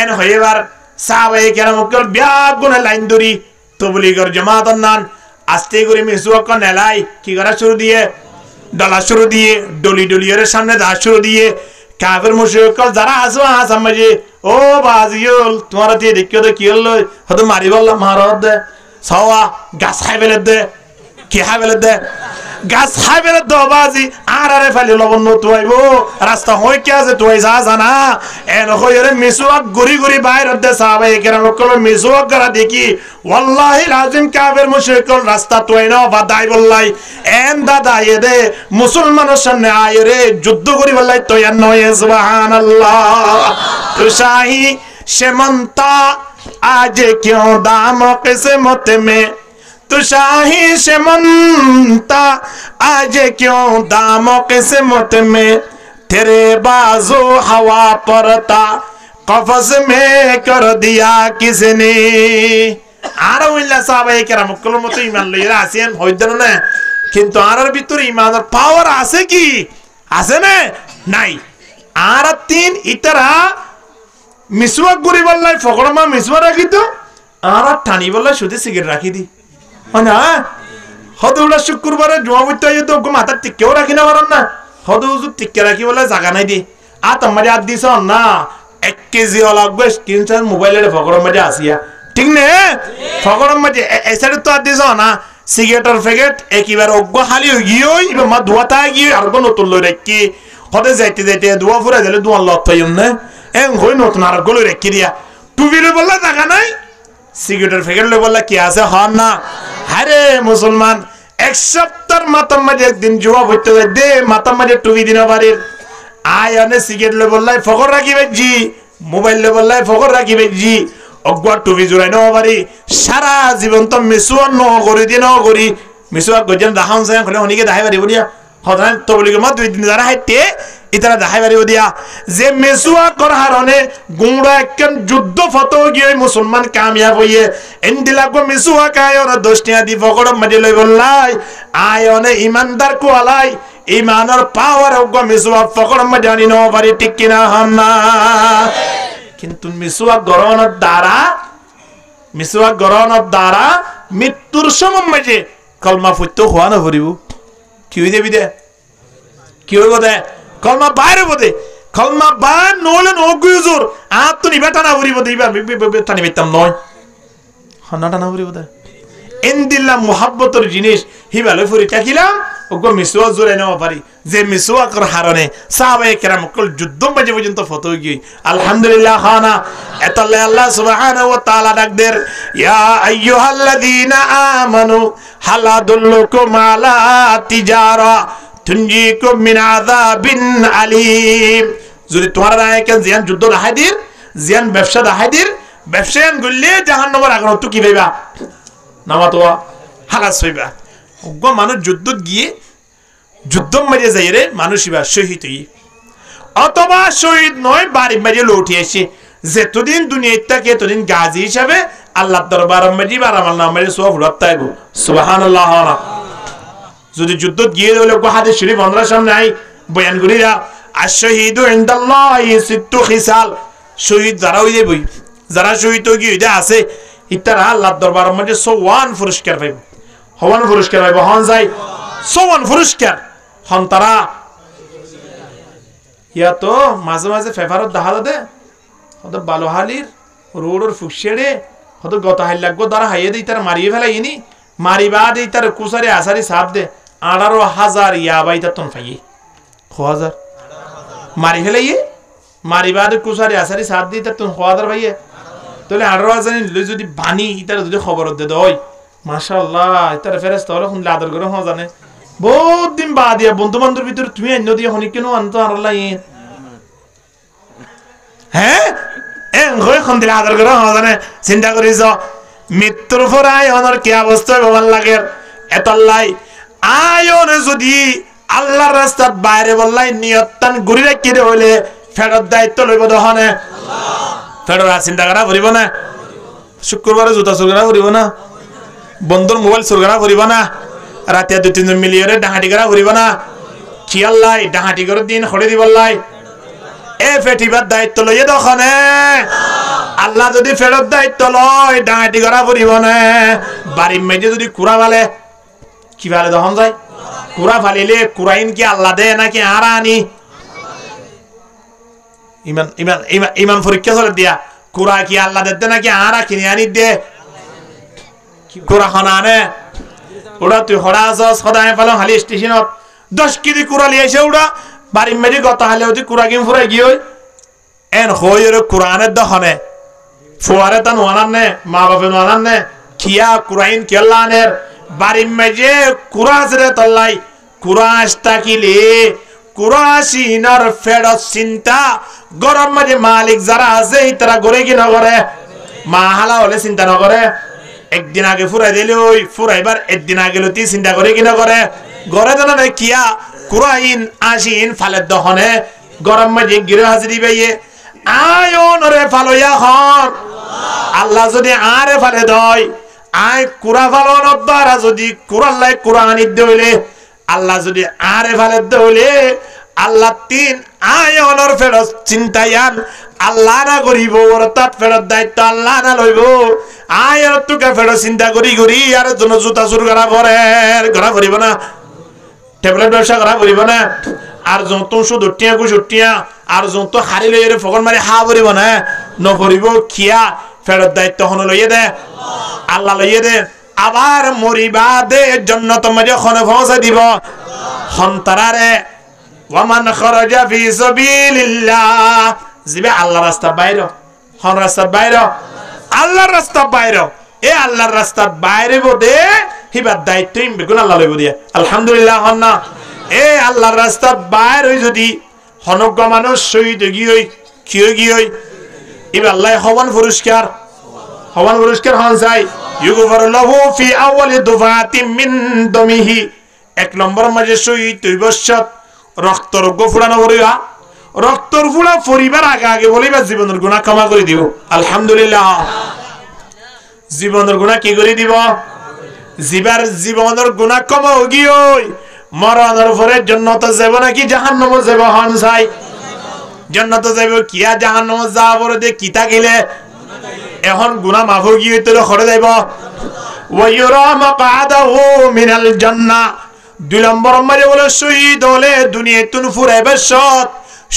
এন হইবার সাহাবায়ে কেরাম কল বিয়াগুনে লাইন দরি তবলিগর জামাত নান আস্তে করে মিসওয়াক নেলাই কি করা শুরু দিয়ে ডলা শুরু দিয়ে ডলি ডলিয়ের সামনে দা শুরু দিয়ে কাফের মুশরিক যারা আসো হাসাম মাঝে ও বাজিউল তোমার দিয়ে দেখিও তো কি হলো হয়তো মারি বললাম মারদ দে সওয়া গাছ খাই বেলে দে কি খাই বেলে দে গাছ খাই বেলে দো বাজি আর আরে ফালি লবণ নতু আইব রাস্তা হই কি আছে তুই যা জানা এন হইরে মিসওয়াক গুরি গুরি বাইর দে সাহাবায়ে কেরাম কল মিসওয়াক করা দেখি ওয়াল্লাহি লাজিম কাফের মুশরিক রাস্তা তুই না বাদাই বললাই এন দাদা এদে মুসলমানের সামনে আয়রে যুদ্ধ করি বললাই তুই আর নয় সুবহানাল্লাহ তো শাহি সেমন্তা আজ क्यों दाम किस्मत में तू शाही सेमंता आज क्यों दाम किस्मत में तेरे बाजू हवा परता कफस में कर दिया किसने आरा उल्ला साहबाয়ে কেরাম কল মত ঈমান লইরা আছেন হইদেন না কিন্তু আরার ভিতরে ঈমানের পাওয়ার আছে কি আছে না নাই আর তিন ইতরা মিসওয়াক গুরি বললাই ফকরমা মিসওয়াক রাখি তো আর টানি বললাই শুধু সিগারেট রাখি দি না হদুলা শুক্রবারে জমা বইতে তো মাথা টিকেও রাখি না পারেন না হদু টিকে রাখি বলে জায়গা নাই দি আ তোমার আর দিছ না 1 কেজি লাগবে স্ক্রিনশট মোবাইলের ফকরম মাঝে আসিয়া ঠিক নে ফকরম মাঝে এসারে তো আর দিছ না সিগারেটের প্যাকেট একবার অজ্ঞ খালি হই গিয়ে এবার মা ধোয়াতা গিয়ে আর কোন নতুন লই রাখি হদে যাইতে যাইতে ধোয়া ফুরা দিলে ধোয়া লত হইম না এং হই নতুন আর গলো রেখে দিয়া টুবিলে বললা জায়গা নাই সিগারেটের প্যাকেট লই বললা কি আছে হন না আরে মুসলমান এক সপ্তাহ মাতার মাঝে একদিন জবাব হইতে দে মাতার মাঝে টুবি দিন বাড়ির আয়নে সিগারেট লই বললাই ফকর রাখিবে জি মোবাইল লই বললাই ফকর রাখিবে জি অগবা টুবি জুড়াই ন বাড়ি সারা জীবন তো মিসওয়াক ন করি দিন করি মিসওয়াক গজন দাহাম সাং খলে হনিকে দাহাই বাড়ি বলিয়া হদান তো বলি মা দুই দিন যারা হাইতে ইতারা দাহাই বাড়ি দিয়া যে মিসওয়াক কর হারনে গুঁড়া একখান যুদ্ধ ফটো গিয়ে মুসলমান কামিয়াব হইয়ে এন্দিলা গো মিসওয়াক আয়র দশটিয়া দি ফকর মাঝে লই বললাই আয়নে ইমানদার কো আলাই ইমানের পাওয়ার গো মিসওয়াক ফকর মাঝে আনি ন বাড়ি ঠিক কিনা হন না কিন্তু মিসওয়াক গরনের দ্বারা মৃত্যুর সময় মাঝে কলমা ফুটতে হওয়া না ভরিব কি হয়ে যাবি দে কি হইব দে কলমা বাইরে বোধে কলমা বাইর নইলে নগুজোর আর তো নিবে টানা ভরিব দিবা টানি বেতাম নয় হন্নাটা না ফুরিব দে ইনদিল্লা মুহাব্বতর জিনিস হিবালে ফুরি থাকিলাম ওগো মিসওয়া জোরে নেওয়া পারি যে মিসওয়া কর হারনে সাহাবায়ে কেরাম কল যুদ্ধ মাঝে পর্যন্ত ফতো গই আলহামদুলিল্লাহ খানা এতাল্লাহ আল্লাহ সুবহানাহু ওয়া তাআলা ডাকদের ইয়া আইয়ুহাল্লাযীনা আমানু হাল আদুল্লুকুম আলা তিজারা তুনজিকুম মিন আযাবিন আলীম যদি তোমার রায় কেন জিয়ান যুদ্ধ রাহাদির জিয়ান ব্যবসা রাহাদির ব্যবসায়ন গল্লে জাহান্নামের আগুন তো কি ভাইবা নামাতোয়া হালাস হইবা ওগো মানুষ যুদ্ধ গিয়ে যুদ্ধ মাঝে যাই রে মানুষইবা শহীদ হই অথবা শহীদ নয় বাড়ি মাঝে লৌটি এসে যেতদিন দুনিয়ায় থাকে এতদিন গাজী হিসাবে আল্লাহ দরবার মাঝে বার আমল নাম মাঝে সব রপ্তাইব সুবহানাল্লাহ যদি যুদ্ধ গিয়ে হলে হাদিস শরীফ আমরা সামনে আই বয়ান করিরা আশ-শাহীদু ইনদাল্লাহি সিত্তু খিসাল শহীদ যারা হই যাবই যারা শহীদ গিয়ে আছে ইতারা আল্লাহর দরবার মধ্যে 54 পুরস্কার পাইব হওয়ান পুরস্কার পাইব হন যাই 54 পুরস্কার হন তারা ইয়া তো মাঝে মাঝে ফেফারত দেখা দে হত বালোহালির রোডর ফুকশেড়ে হত গত হাই লাগবো দ্বারা হাইয়ে দেই তারা মারিয়ে ফেলাইনি মারিবা দেই তার কুসারে আসারি সাপ দে 18,000 ইয়াবাই তা তন ফাইয়ে 1000 মারি ফেলাইয়ে মারিবা দে কুসারে আসারি সাপ দেই তা তন 1000 ভাইয়ে তাহলে 18,000 যদি বানি ইতার যদি খবর দে দই মাশাআল্লাহ ইতার ফেরেশতা হলো শুনলে আদর করে হ জানে বহুত দিন বাদ দিয়া বন্ধু বান্ধবের ভিতর তুমি অন্য দিয়ে হনি কেন আনতো আল্লাহ ইন হ্যাঁ এন গয় কোন দিলে আদর করে হ জানে চিন্তা করিস মৃত্যুর পরায় অনর কি অবস্থা ভাল লাগে এতলাই আয়ন যদি আল্লাহর রাস্তার বাইরে বললাই নিয়তন গুরি রাখি রে হইলে ফেরত দায়িত্ব লইব দহনে ফেরত চিন্তা করা করিব না শুক্রবারে জুতা চুরগা করিব না বন্ধুর মোবাইল চুরগা করিব না রাতে 2-3 মিলিয়নে ডাহাটি করা করিব না খিয়াল্লাই ডাহাটি করে দিন খড়ে দিবল্লাই এ ফেটিবার দায়িত্ব লইয়ে দখনে আল্লাহ যদি ফেরত দায়িত্ব লয় ডাহাটি করা করিব না বাড়ির মেজে যদি কুড়া ফালে কি ফালে দহন যায় কুড়া ফালিলে কুড়াইন কি আল্লাহ দে নাকি আর আনি ইমান ইমান ইমান পরীক্ষা চলে দিয়া কুড়া কি আল্লাহ দে নাকি আরা কিনে আনি দে কুড়া খানানে ওরা তুই হড়া আছস সদায় পালো হালি স্টেশনত 10 কেজি কুড়া লিয়ে এসে ওরা বাড়ির মেজে গত হালে ওই কুড়া কিম ফুরাই গিয়ে এন হইর কুরআনের দহনে ফুয়ারে তান ওয়ানানে মা বাপে ওয়ানানে কিয়া কুরআন কেল্লানের বাড়ির মেজে কুরাজরে তল্লাই কুরাস তাকিলে কুরাশিনার ফেরত চিন্তা গরম মাঝে মালিক যারা আছে তারা গড়ে কি না করে মা হালা হলে চিন্তা না করে একদিন আগে ফুরাই দিলে ওই ফুরাইবার একদিন আগে লতি চিন্তা করে কি না করে গড়ে দেন না কিয়া কুরাইন আশিন ফালের দহনে গরম মাঝে গিরে হাজিরি পাইয়ে আয়ন রে ফালইয়া হন আল্লাহ যদি আরে ফালে দয় আয় কুরা ফালন দ্বারা যদি কুরাল্লাই কুরআন দিলে আল্লাহ যদি আরে ফালে দইলে আল্লাহ 3 আয়নর ফেরত চিন্তায়ান আল্লাহ না করিব অর্থাৎ ফেরত দায়িত্ব আল্লাহ না লইব আয়র তোকে ফেরত চিন্তা করি করি আর জন জুতা চুর করা পরে করা করিব না ট্যাবলেট ব্যবসা করা করিব না আর যত শুধু টিয়া কুসুটিয়া আর যত হারি লইয়ে ফকন মারি হা করিব না নকরিব খিয়া ফেরত দায়িত্ব হন লইয়ে দে আল্লাহ লইয়ে দে আবার মরিবা দে জান্নাত মাঝে খনে পৌঁছে দিব হন্তারারে ওয়ামান খরাজা ফি সাবিলিল্লাহ জিবে আল্লাহর রাস্তা বাইরে হন রাস্তা বাইরে আল্লাহর রাস্তা বাইরে এ আল্লাহর রাস্তা বাইরে বদে হিবার দায়িত্ব বেগুন আল্লাহ লইব দিয়া আলহামদুলিল্লাহ হন না এ আল্লাহর রাস্তা বাইরে যদি হনজ্ঞ মানুষ শহীদ গিয়ে গিয়ে ইবা আল্লাহ হওয়ান পুরস্কার হন চাই ইউগফারু লাহু ফি আউয়ালি দুফাতি মিন দমিহি 1 নম্বর মাঝে শহীদ হইবসত রক্তর গোফুড়ানো করিবা রক্তর ফুড়া পরিবার আগে আগে বলিবা জীবনের গুনাহ ক্ষমা করে দিব আলহামদুলিল্লাহ জীবনের গুনাহ কি করে দিব জীবনের গুনাহ ক্ষমা গিয়ে মরণের পরে জান্নাত যাব নাকি জাহান্নাম যাব হন চাই জান্নাত যাব কিয়া জাহান্নাম যাব দে কিতা গিলে এখন গুনাহ মাফ গিয়ে তো খড়ে যাইব ওয়ায়ুরা মাকআদাহু মিনাল জান্নাহ 2 নম্বর মাঝে বলে শহীদ হলে দুনিয়াতুন ফুরাইবে সৎ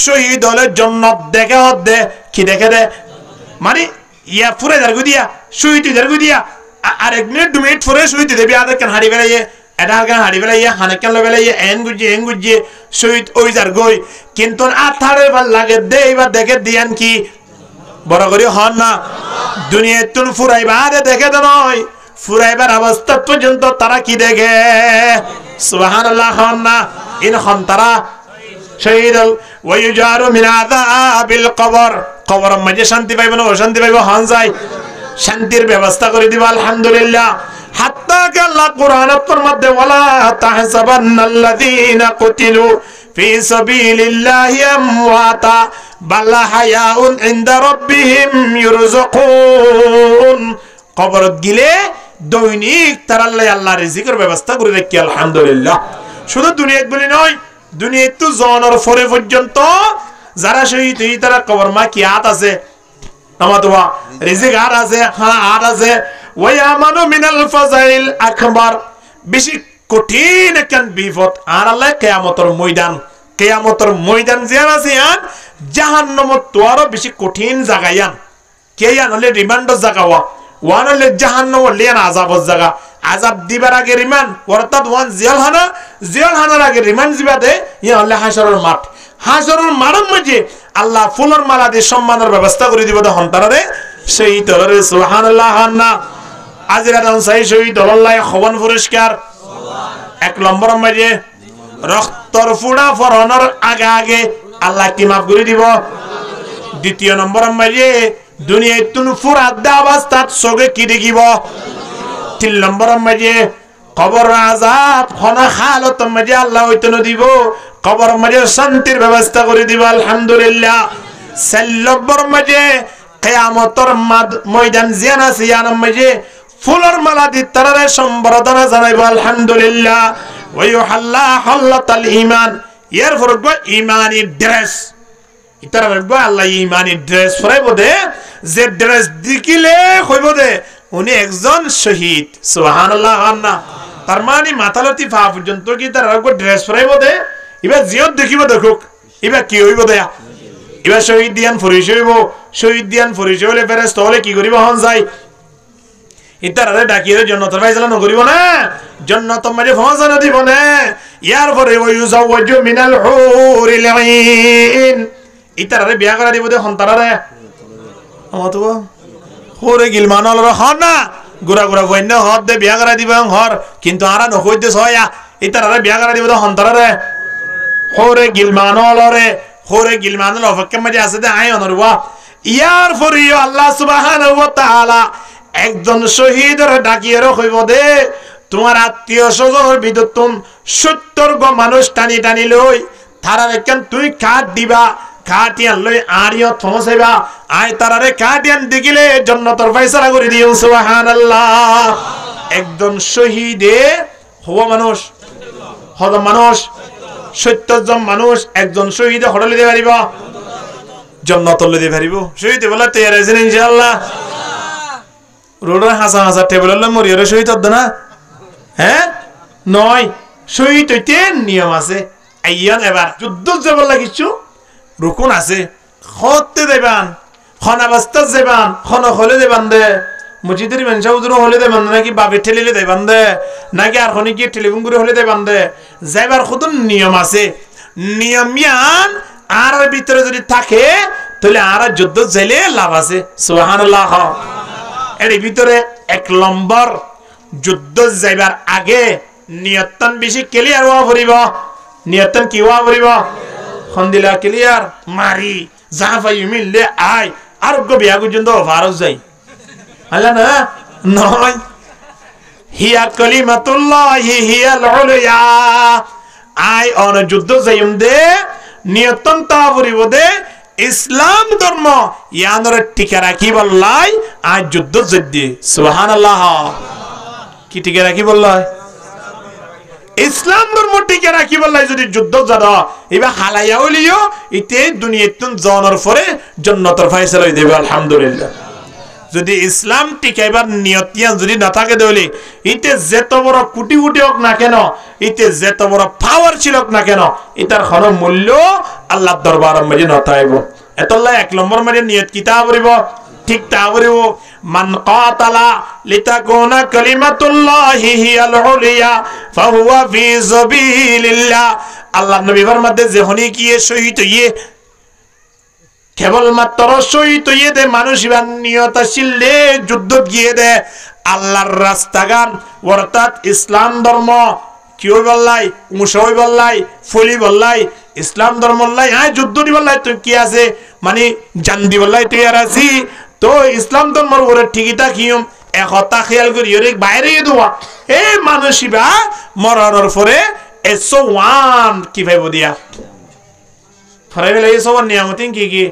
শহীদ হলে জান্নাত দেখে হদে কি দেখে দে মানে ইয়া ফুরাই দারগু দিয়া শহীদ দারগু দিয়া আর 1 মিনিট 2 মিনিট পরে শুইতে দেবি আদে কেন হাড়ি বেলাইয়ে এটা কেন হাড়ি বেলাইয়ে হানে কেন বেলাইয়ে এন গুজি শুইত ওই যার গই কিন্তু আথারে ভাল লাগে দেইবা দেখে দিয়ান কি বড় করে হন না দুনিয়া তুন ফুরাইবা আদে দেখে তো নয় ফুরাইবার অবস্থা পর্যন্ত তারা কি দেখে সুবহানাল্লাহ হন না ইন হন তারা শহীদ ওয়ায়ুজারু মিন আযাবিল কবর কবর মাঝে শান্তি পাইব না অশান্তি পাইব হন যায় শান্তির ব্যবস্থা করে দিব আলহামদুলিল্লাহ হাত্তা আল্লাহ কোরআনের মধ্যে ওয়ালা তাহসাবান্নাল্লাযীনা কুতিলু ফি সাবিলিল্লাহি আমওয়াতা বাল হায়াউন ইনদা রাব্বিহিম ইরযুকুন কবর গিলে দৈনিক তারা আল্লাহ রিজিকের ব্যবস্থা করে রাখি আলহামদুলিল্লাহ শুধু দুনিয়াত বলি নয় দুনিয়াত তো জনের পরে পর্যন্ত যারা শহীদ হই তারা কবর মা কি আত আছে আমাদওয়া রিজিক আর আছে খানা আর আছে ওয়ায়ামানু মিনাল ফাজাইল আকবার বেশি কঠিন একখান বিপদ আর আল্লাহ কিয়ামতের ময়দান যে আছে জাহান্নামত তো আরো বেশি কঠিন জায়গায়ান কেয়ান হলে রিমান্ডর জায়গাওয়া ওয়ান হলে জাহান্নাম লিয়ান আযাবর জায়গা আযাব দিবার আগে রিমান্ড অর্থাৎ ওয়ান জেলখানার আগে রিমান্ড দিবা দে ইয়া হলে হাশরের মাঠ হাশরের মাঠের মধ্যে আল্লাহ ফুলের মালা দিয়ে সম্মানের ব্যবস্থা করে দিব তখন তারারে সেই তরে সুবহানাল্লাহ না আজিরা দান সাই শহীদ আল্লাহ খবন পুরস্কার 1 নম্বর মধ্যে রক্তর ফুড়া ফরনের আগে আল্লাহ কি মাফ করে দিব 2 নম্বর মধ্যে দুনিয়ায় তুন ফুরা দাবাস্তাত সগে কি দেখিব 3 নম্বর মধ্যে কবর আযাব খনা হালত মধ্যে আল্লাহ হইতন দিব কবর মধ্যে শান্তির ব্যবস্থা করে দিব আলহামদুলিল্লাহ 4 নম্বর মধ্যে কিয়ামতের ময়দান জিয়ানা সিয়ানার মধ্যে ফুলের মালা দি তারারে সম্বর্ধনা জানাইব আলহামদুলিল্লাহ ওয়া ইউহাল্লা হাল্লাতাল ঈমান এর ফরক ঈমানি ড্রেস ইতারা রাখবো আল্লাহ ঈমানি ড্রেস পরাইব দে যে ড্রেস দিকিলে হইব দে উনি একজন শহীদ সুবহানাল্লাহ আন্না তার মানে মাথালতি ফা পর্যন্ত কি তারা রাখবো ড্রেস পরাইব দে এবার জিয়ত দেখিব দেখুক এবার কি হইব দে এবার শহীদ দিয়ান ফরিশ হইব শহীদ দিয়ান ফরিশ হইলে ফেরেশতা হলে কি করিব হন যায় ইতারে ডাকিয়ে জান্নাতের ফায়সালা নকরিব না জান্নাতের মাঝে ফায়সালা দিব না ইয়ার পরে ওয়ায়ুজাওয়াজু মিনাল হুরিল আইন ইতারে বিয়া করা দিব দে হন্তারারে আমতো হোরে গিলমানল রহন না গুরা বইনা হদ দে বিয়া করা দিব হর কিন্তু আরা নকইতে ছয়া ইতারে বিয়া করা দিব দে হন্তারারে হোরে গিলমানল অপেক্ষা মাঝে আছে দে আই অনরবা ইয়ার পরে আল্লাহ সুবহানাহু ওয়া তাআলা একজন শহীদের ডাকিয়ে রাখইব দে তোমার আত্মীয় স্বজনের ভিতর তুম 70 গো মানুষ টানি লই তারারে কেন তুই কাট দিবা কাটিয়ান লই আরিও থমসাইবা আয় তারারে কাটিয়ান দিগিলে জান্নাতের ফয়সালা করে দিও সুবহানাল্লাহ একজন শহীদে হওয়া মানুষ 70 জন মানুষ একজন শহীদে হড়লে দিতে পারিব জান্নাত লইতে পারিব শহীদ বলা তৈরি আছেন ইনশাআল্লাহ রোডের হাসা টেবিল মরিয়ারে শহীদ হতো না হ্যাঁ নয় শহীদ হইতে নিয়ম আছে আইয়ান এবার যুদ্ধ যাবার লাগিছু রুকুন আছে হতে দেবান খনাবাস্তা দেবান খন হলে দেবান দে মসজিদের মেনসা উজুর হলে দেবান নাকি বাবে ঠেলিলে দেবান দে নাকি আর খনি কি টেলিফোন করে হলে দেবান দে যাইবার খুদুন নিয়ম আছে নিয়মিয়ান আর ভিতরে যদি থাকে তাহলে আর যুদ্ধ যাইলে লাভ আছে সুবহানাল্লাহ এর ভিতরে 1 নম্বর যুদ্ধ যাইবার আগে নিয়তন বেশি ক্লিয়ার হওয়া পড়িব নিয়তন কি হওয়া পড়িব খন্দিলা ক্লিয়ার মারি জাফা ইমিলে আই আর গো বিয়া পর্যন্ত ফারজ যাই আল্লাহ না নয় হিয়া কালিমাতুল্লাহি হিয়াল উলিয়া আই অন যুদ্ধ যাইম দে নিয়তন তা পড়িব দে ইসলাম ধর্ম ইয়ানর টিকে রাখি বললাই আজ যুদ্ধ যুদ্ধে সুবহানাল্লাহ কি টিকে রাখি বললাই ইসলাম ধর্ম টিকে রাখি বললাই যদি যুদ্ধ জাদা এবা হালাইয়া হলিও ইতে দুনিয়াতুন জনের পরে জান্নাতের ফয়সালা হই দেবে আলহামদুলিল্লাহ যদি ইসলাম টিকাইবার নিয়তিয়া যদি না থাকে দেলি ইতে যত বড় কোটি হোক না কেন ইতে যত বড় পাওয়ার ছিল না কেন এটার কোনো মূল্য আল্লাহর দরবারের মধ্যে নতাইব এতলা 1 নম্বর মধ্যে নিয়ত কিতা করিব ঠিক তা করিব মান কাতালা লিতাকুনা কালিমাতুল্লাহি হিয়াল উলিয়া ফাহুয়া ফি সাবিলিল্লাহ। আল্লাহর নবী ফরমাতে যে হনি গিয়ে শহীদ হইয়ে কেবলমাত্র শহীদ হইয়ে দে মানুষ ইমান নিয়তাশীল যুদ্ধ গিয়ে দে আল্লাহর রাস্তাগান অর্থাৎ ইসলাম ধর্ম কিও বললাই মুশাই বললাই ফলি বললাই ইসলাম ধর্ম বললাই হ্যাঁ যুদ্ধ দি বললাই তুই কি আছে মানে জান দি বললাই তুই আর আছি তো ইসলাম ধর্মের উপরে ঠিকই থাকিম একতা খেয়াল করি ওরে বাইরে দেওয়া এই মানুষিবা মরণের পরে এসো ওয়ান কি ভাইব দিয়া ফরাই বেলা এই সবার নিয়ামতিন কি কি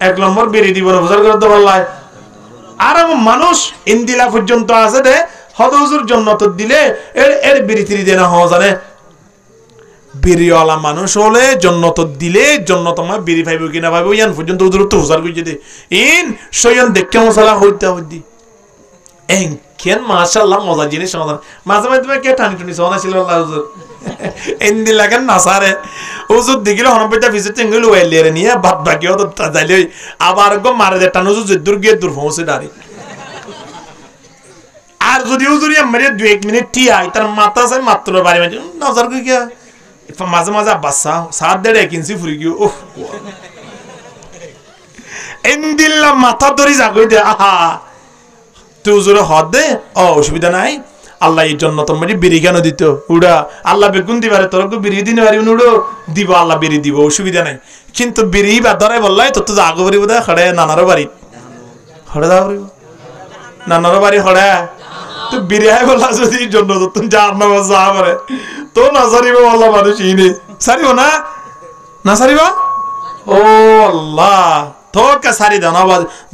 1 নম্বর বেরি দিব না বুঝার করতে বললাই আর মানুষ ইন্দিলা পর্যন্ত আছে দে হদহুজুর জান্নাত দিলে এর বিরিতিরি দেনা হওয়া জানে বিরিওয়ালা মানুষ হলে জান্নাত দিলে জান্নাতমা বিরি পাইব কিনা পাইব ইয়ান পর্যন্ত হুজুর তো হুজার কইছে দে ইন সয়ন দেখকে মশলা হইতা হইদি এন কেন মাশাআল্লাহ মজা জিনিস আমাদের মাঝে মাঝে তুমি কে টানি টুনি সোনা ছিল আল্লাহ হুজুর ইন্দিলা কেন নাসারে হুজুর দিগিলে হনবইটা ভিজিট চেঙ্গল ওয়াইলেরে নিয়ে বাদ বাকিও তো যাইলে আবার গো মারে দে টান হুজুর দূর গিয়ে দূর পৌঁছে দাঁড়ি আর যদি হুজুর আমারে 2-1 মিনিট টিআই তার মাথা চাই মাত্র বাড়ি মাঝে নজর কই গিয়া মাঝে মাঝে বাসা সাত দেড় 1 ইঞ্চি ফুরি গিয়ে ওহ ইন্দিলা মাথা ধরি যাগই দে আহা তুই হুজুরে হদ দে ও অসুবিধা নাই আল্লাহ এই জন্য তোমার বিড়ি কেন দিত উড়া আল্লাহ বেগুন দিবারে তোর বিড়ি দিনে পারি উড়ো দিব আল্লাহ বিড়ি দিব অসুবিধা নাই কিন্তু বিড়ি বা ধরে বললাই তোর তো আগে বাড়ি বোধ হড়ে নানারও বাড়ি হড়ে যাও নানারও বাড়ি হড়ে তো বিড়ি হয় বললা যদি জন্য তুমি যা না যা পারে তো না সারিব আল্লাহ মানুষ ইনে সারিব না না সারিব ও আল্লাহ তোকে সারি দাও না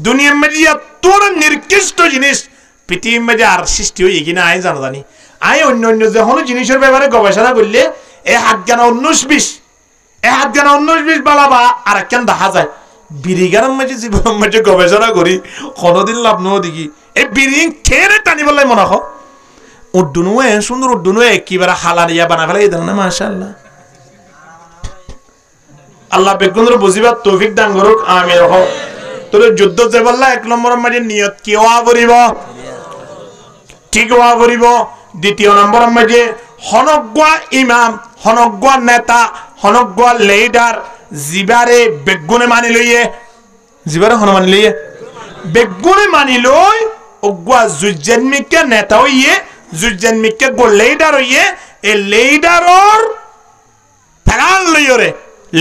দুনিয়ার মধ্যে তোর নির্কৃষ্ট জিনিস পৃথিবীর মধ্যে আর সৃষ্টি হয়ে কিনা আই জানা জানি আই অন্য অন্য যে কোনো জিনিসের ব্যাপারে গবেষণা করলে এ হাত গানা 19-20 বালাবা আর একখান দেখা যায় বিড়িগানের মাঝে জীবনের মাঝে গবেষণা করি কোনোদিন লাভ নয় দেখি এই বিড়ি খেয়ে টানি বললাই মনে হয় উড্ডুনুয়ে সুন্দর উড্ডুনুয়ে একেবারে হালারিয়া বানা ফেলে এই ধরনের মাশাআল্লাহ আল্লাহ বেগুনের বুঝিবার তৌফিক দান করুক আমিন হোক তোর যুদ্ধ যে বললা 1 নম্বরের মাঝে নিয়ত কি হওয়া পড়িব ঠিক হওয়া পড়িব 2 নম্বরের মাঝে হনজ্ঞা ইমাম হনজ্ঞা নেতা হনজ্ঞা লিডার জিবারে বেগুনে মানি লইয়ে জিবারে হন মানি লইয়ে বেগুনে মানি লই অজ্ঞা জুজেনমিকে নেতা হইয়ে জুজেনমিকে গো লিডার হইয়ে এ লিডারর ফেরাল লইরে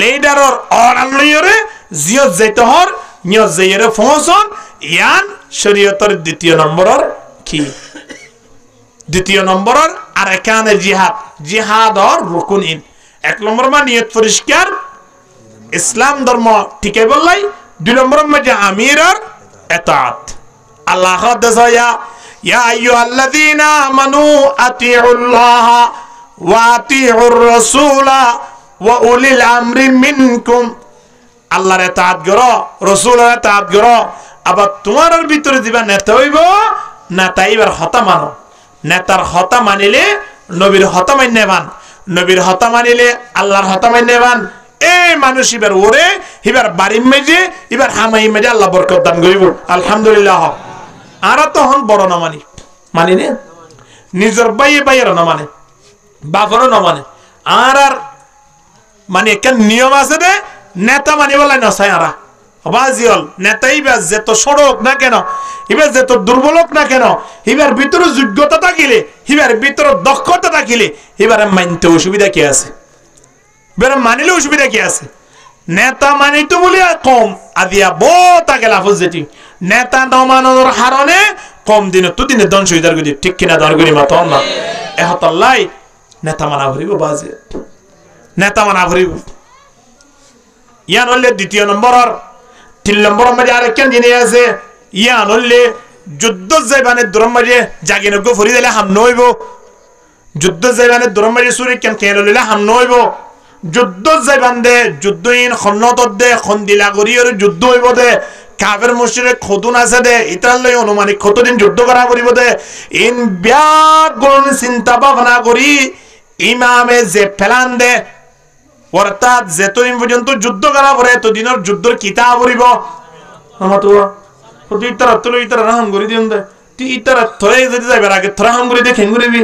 লিডারর অরাল লইরে জিও যেতহর নিয়ত যেরে ফোনসন ইয়ান শরীয়তের 2 নম্বরের কি 2 নম্বরের আর এখানে জিহাদর রুকুনিন 1 নম্বর মানে নিয়ত পরিষ্কার ইসলাম ধর্ম ঠিকই বললাই 2 নম্বরের মধ্যে আমিরের ইতাআত আল্লাহ দসায়া ইয়া আইয়ুহাল্লাযীনা আমানু আতিউল্লাহ ওয়া আতিউর রাসূলা ওয়া উলিল আমরি মিনকুম আল্লাহর ইতাআত করো রাসূলের ইতাআত করো আবার তোমার ভিতরে দিবা নেতা হইব নেতা এবার হতা মানো নেতার হতা মানিলে নবীর হতা মান্যবান নবীর হতা মানিলে আল্লাহর হতা মান্যবান এই মানুষ এবার ওরে এবার বাড়ি মেজে এবার হামাই মেজে আল্লাহ বরকত দান করিব আলহামদুলিল্লাহ আর তখন বড় না মানি নে নিজের বাইয়ের না মানে বাপরও না মানে আর মানে একটা নিয়ম আছে দে নেতা মানি বলাই নসাই আরা বাজিল নেতাই বা যেত সড়ক না কেন এবার যেত দুর্বলক না কেন এবার ভিতরে যোগ্যতা থাকিলে এবার ভিতরে দক্ষতা থাকিলে এবারে মানতে অসুবিধা কি আছে এবারে মানিলে অসুবিধা কি আছে নেতা মানিত বলে কম আদিয়া বহুত আগে লাভ যেটি নেতা নমানোর হারণে কম দিনে তো দিনে দন সুবিধার গদি ঠিক কিনা দর করি মাতো না এহতাল্লাই নেতা মানা ভরিব বাজে নেতা মানা ভরিব ইয়ান হলে 2 নম্বরের 3 নম্বরের মধ্যে আরেকজন জিনিস আছে ইয়ান হলে যুদ্ধ যাইবানে দূরের মাঝে জাগিনজ্ঞ ফরি দিলে হাম নইব যুদ্ধ যাইবানে দূরের মাঝে সুরি কেন কেন লইলে হাম নইব যুদ্ধ যাইবান দে যুদ্ধহীন খন্নত দে খন্দিলা করি আর যুদ্ধ হইব দে কাফের মুশরিক খতুন আছে দে ইতার লই অনুমানিক কতদিন যুদ্ধ করা করিব দে ইন ব্যাগুণ চিন্তা ভাবনা করি ইমামে যে ফেলান দে অর্থাৎ যেতদিন পর্যন্ত যুদ্ধ করা পরে এতদিনের যুদ্ধের কিতাব পড়িব তুই ইতারা তুলো ইতারা রাহাম করে দিন দে তুই ইতারা থরে যদি যাইবার আগে থরা হাম করে দেখেন ঘুরিবি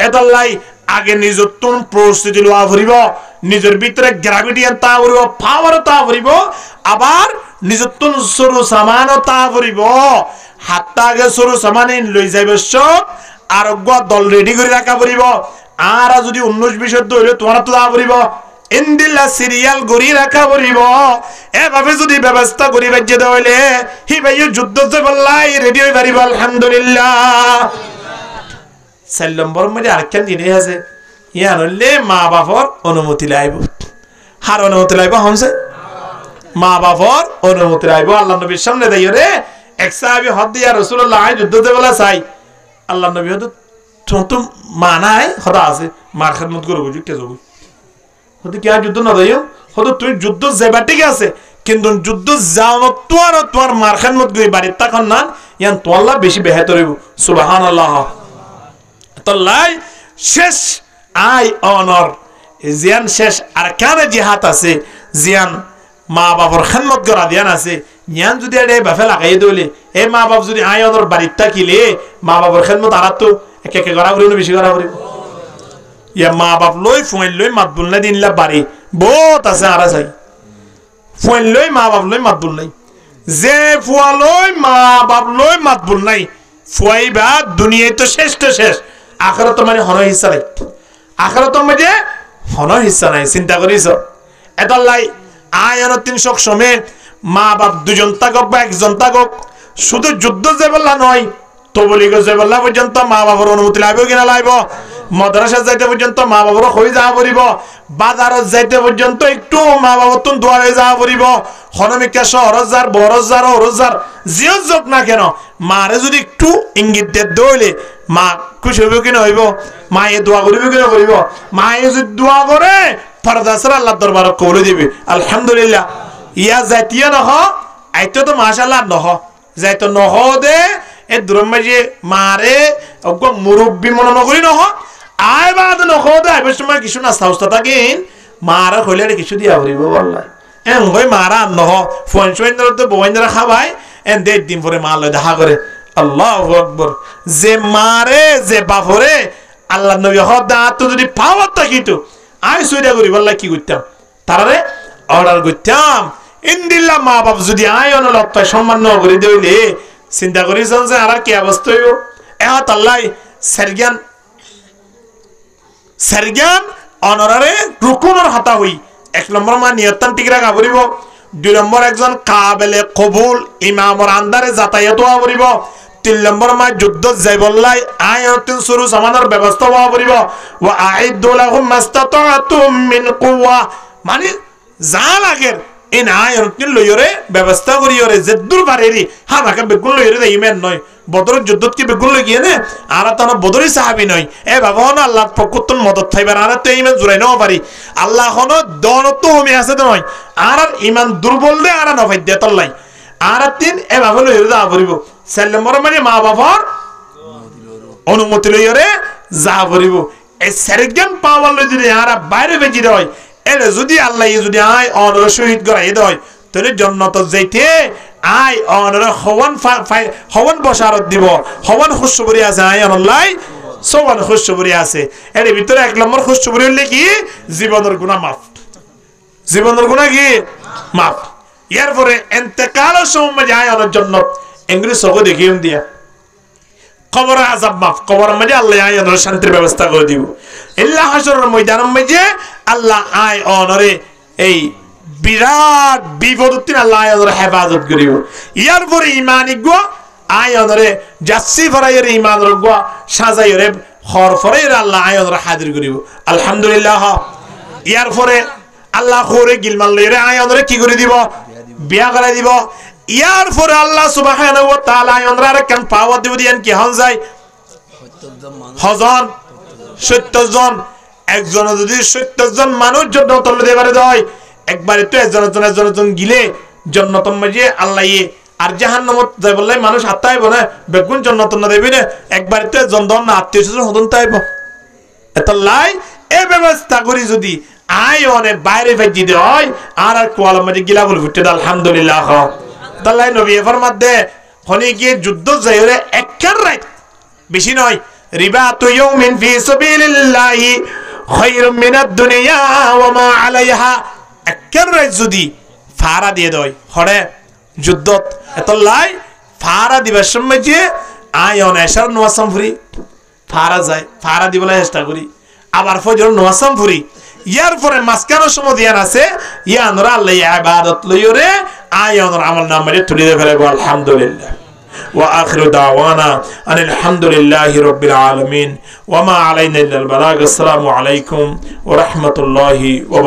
এতাল্লাই আগে নিজের তুন প্রস্তুতি লওয়া ভরিব নিজের ভিতরে গ্র্যাভিটি তা ভরিব পাওয়ার তা ভরিব আবার নিজের তুন সরু সামান তা ভরিব হাতটা আগে সরু সামানে লই যাইবে সব আরোগ্য দল রেডি করে রাখা ভরিব আর যদি 19-20 হইলে তোমার তো তা ভরিব ইন্দিল্লা সিরিয়াল গড়ি রাখা ভরিব এভাবে যদি ব্যবস্থা করি বাজ্যে দেওয়াইলে হি ভাইও যুদ্ধ যে বললাই রেডি হয়ে পারিব আলহামদুলিল্লাহ 4 নম্বর মধ্যে আরেকখান জিনিস আছে ইয়ান হইলে মা বাপর অনুমতি লাইব হার অনুমতি লাইব হমছে মা বাপর অনুমতি লাইব আল্লাহ নবীর সামনে দাইও রে এক সাহাবী হদ দিয়া রাসূলুল্লাহ যুদ্ধ যে বলা চাই আল্লাহ নবী হদ তো মানায় হদা আছে মার খেদমত করব যুক্তে যাব হদ কি যুদ্ধ না দাইও হদ তুই যুদ্ধ যাবা ঠিক আছে কিন্তু যুদ্ধ যাও না তোর মার খেদমত করি বাড়িতে তখন না ইয়ান তো আল্লাহ বেশি বেহতর হইব সুবহানাল্লাহ তল্লাই শেষ আই অনর জিয়ান শেষ আর কানে জিহাদ আছে জিয়ান মা বাবার খেদমত করা দিয়ান আছে ইয়ান যদি এডে বাফে লাগাই দইলে এই মা বাপ যদি আই অনর বাড়িতে থাকিলে মা বাবার খেদমত আর তো একে একে করা করি বেশি করা করি ইয়া মা বাপ লই ফুয়েন লই মাতবুল না দিনলা বাড়ি বহুত আছে আর চাই ফুয়েন লই মা বাপ লই মাতবুল নাই যে ফুয়া লই মা বাপ লই মাতবুল নাই ফুয়াইবা দুনিয়ায় তো শেষ তো শেষ আখেরাত মানে হন হিস্সা নাই আখেরাত মানে হন হিস্সা নাই চিন্তা করিস এটালাই আয়ন 300 সময় মা বাপ দুজন থাকক বা একজন থাকক শুধু যুদ্ধ যে বললা নয় তবলিগ যে বললা পর্যন্ত মা বাবার অনুমতি লাইব কিনা লাইব মাদ্রাসা যাইতে পর্যন্ত মা বাবার হয়ে যাওয়া পড়িব বাজারত যাইতে পর্যন্ত একটু মা বাবার তুন দোয়া হয়ে যাওয়া পড়িব হনমিকা শহরজার বরজার হরজার জিও যোগ না কেন মারে যদি একটু ইঙ্গিত দিয়ে দইলে মা খুশি হইব কিনা হইব মায়ে দোয়া করিব কিনা করিব মায়ে যদি দোয়া করে ফরদাসর আল্লাহ দরবার কবুল দিবে আলহামদুলিল্লাহ ইয়া জাতীয় নহ আইতো তো মাশাআল্লাহ নহ যাইতো নহ দে এ দুরমাজে মারে অগ মুরব্বি মন নগরি নহ আয় বাদ নহ দে আইবে সময় কিছু না সাউস্তা থাকেন মারা কইলে কিছু দিয়া হইব আল্লাহ এন হই মারা নহ ফোন শোইন্দর তো বইন্দরা খাবাই এন দে দিন পরে মা লয় দেখা করে আল্লাহু আকবার যে মারে যে বাপরে আল্লাহ নবী হদা তো যদি পাওয়ার থাকিতো আই সইদা করি বললা কি করতাম তারারে অর্ডার করতাম ইন্দিল্লা মা বাপ যদি আই অনলত সম্মান ন করে দেইলে চিন্তা করিছেন যে আর কি অবস্থা হইব এত আল্লাহ সারগান অনরারে রুকুনের হাতা হই 1 নম্বর মা নিয়তান ঠিক রাখা পড়িব 2 নম্বর একজন কাবেলে কবুল ইমামর আন্দারে যাতায়াত হওয়া পড়িব 3 নম্বর মা যুদ্ধ যাই বললাই আয়াতুন সুরু সামানের ব্যবস্থা হওয়া পড়িব ওয়া আইদু লাহুম মাস্তাতাতুম মিন কুওয়া মানে যা লাগের ইন আয়াতুন লইরে ব্যবস্থা করিয়রে জেদুর বারেরি হামাকে বেগুন লইরে দেই ইমান নয় বদর যুদ্ধত কি বেগুন লই গিয়ে আর তার বদরি সাহাবী নয় এ বাবা না আল্লাহ পকুতুন মদত থাইবার আর তো ইমান জুরাই নাও পারি আল্লাহ হনো দনত হোমে আছে তো নয় আর ইমান দুর্বল দে আর না ফাইদে তল্লাই আর তিন এ বাবা লইরে যা পড়িব 4 নম্বর মানে মা বাবার অনুমতি লইরে যা পড়িব এই সারগান পাওয়ার লই যদি আর বাইরে বেজি দেয় এলে যদি আল্লাহ যদি আয় অনর শহীদ করাই দেয় তাহলে জান্নাত যাইতে আয় অনর হওয়ান বশারত দিব হওয়ান খুশবরি আছে আয় আল্লাহ সওয়ান খুশবরি আছে এর ভিতরে 1 নম্বর খুশবরি হইলে কি জীবনের গুনাহ মাফ জীবনের গুনাহ কি মাফ এরপরে ইন্তেকালের সময় যায় অনর জান্নাত ইংরেজি সগো দেখিম দিয়া কবর আযাব মাফ কবর মধ্যে আল্লাহ আয় অনর শান্তির ব্যবস্থা করে দিব ইল্লা হাসরের ময়দানের মধ্যে আল্লাহ আয় অনরে এই বিরাট বিপদতিন আল্লাহ আয় অনরে হেফাজত করিব ইয়ার পরে ইমানি গো আয় অনরে জাসি ফরাইয়ের ইমানের গো সাজাইরে খর ফরাইয়ের আল্লাহ আয় অনরে হাজির করিব আলহামদুলিল্লাহ ইয়ার পরে আল্লাহ খরে গিলমান লইরে আয় অনরে কি করে দিব বিয়া করে দিব ইয়ার পরে আল্লাহ সুবহানাহু ওয়া তাআলা আয় অনরে কান পাওয়া দিব দিয়েন কি হন যায় হজন 70 জন একজন যদি 70 জন মানুষ জান্নাত দিতে পারে দেয় একবারে তো একজন গিলে জান্নাত মাঝে আল্লাহ আর জাহান্নামত যাই বললে মানুষ আত্মাইব না বেগুন জান্নাত না দেবে না একবারে তো জন্দন না আত্মীয়স্বজন হদন তাইব এত লাই এই ব্যবস্থা করি যদি আয় অনেক বাইরে ভেজি দেয় আর কোয়াল মাঝে গিলা বল ফুটে আলহামদুলিল্লাহ তাল্লাই নবী ফরমাত দে হনি গিয়ে যুদ্ধ যাইরে একখান রাত বেশি নয় রিবাতু ইয়াউমিন ফি সাবিলিল্লাহি খায়রুম মিনাদ দুনিয়া ওয়া মা আলাইহা একখান রাত যদি ফারা দিয়ে দেয় হরে যুদ্ধত এতলাই ফারা দিবার সময় যে আয়ন এসার নোয়াসাম ফুরি ফারা যায় ফারা দিবলে চেষ্টা করি আবার ফজর নোয়াসাম ফুরি ইয়ার পরে মাসকানোর সময় দিয়ান আছে ইয়ানরা আল্লাহ ইবাদত লইরে আয়নর আমল নামে তুলে দে ফেলে আলহামদুলিল্লাহ ওয়া আখিরু দাওয়ানা আনিল হামদুলিল্লাহি রাব্বিল আলামিন ওয়া মা আলাইনা ইল্লাল বালাগ। আসসালামু আলাইকুম ওয়া রাহমাতুল্লাহি ওয়া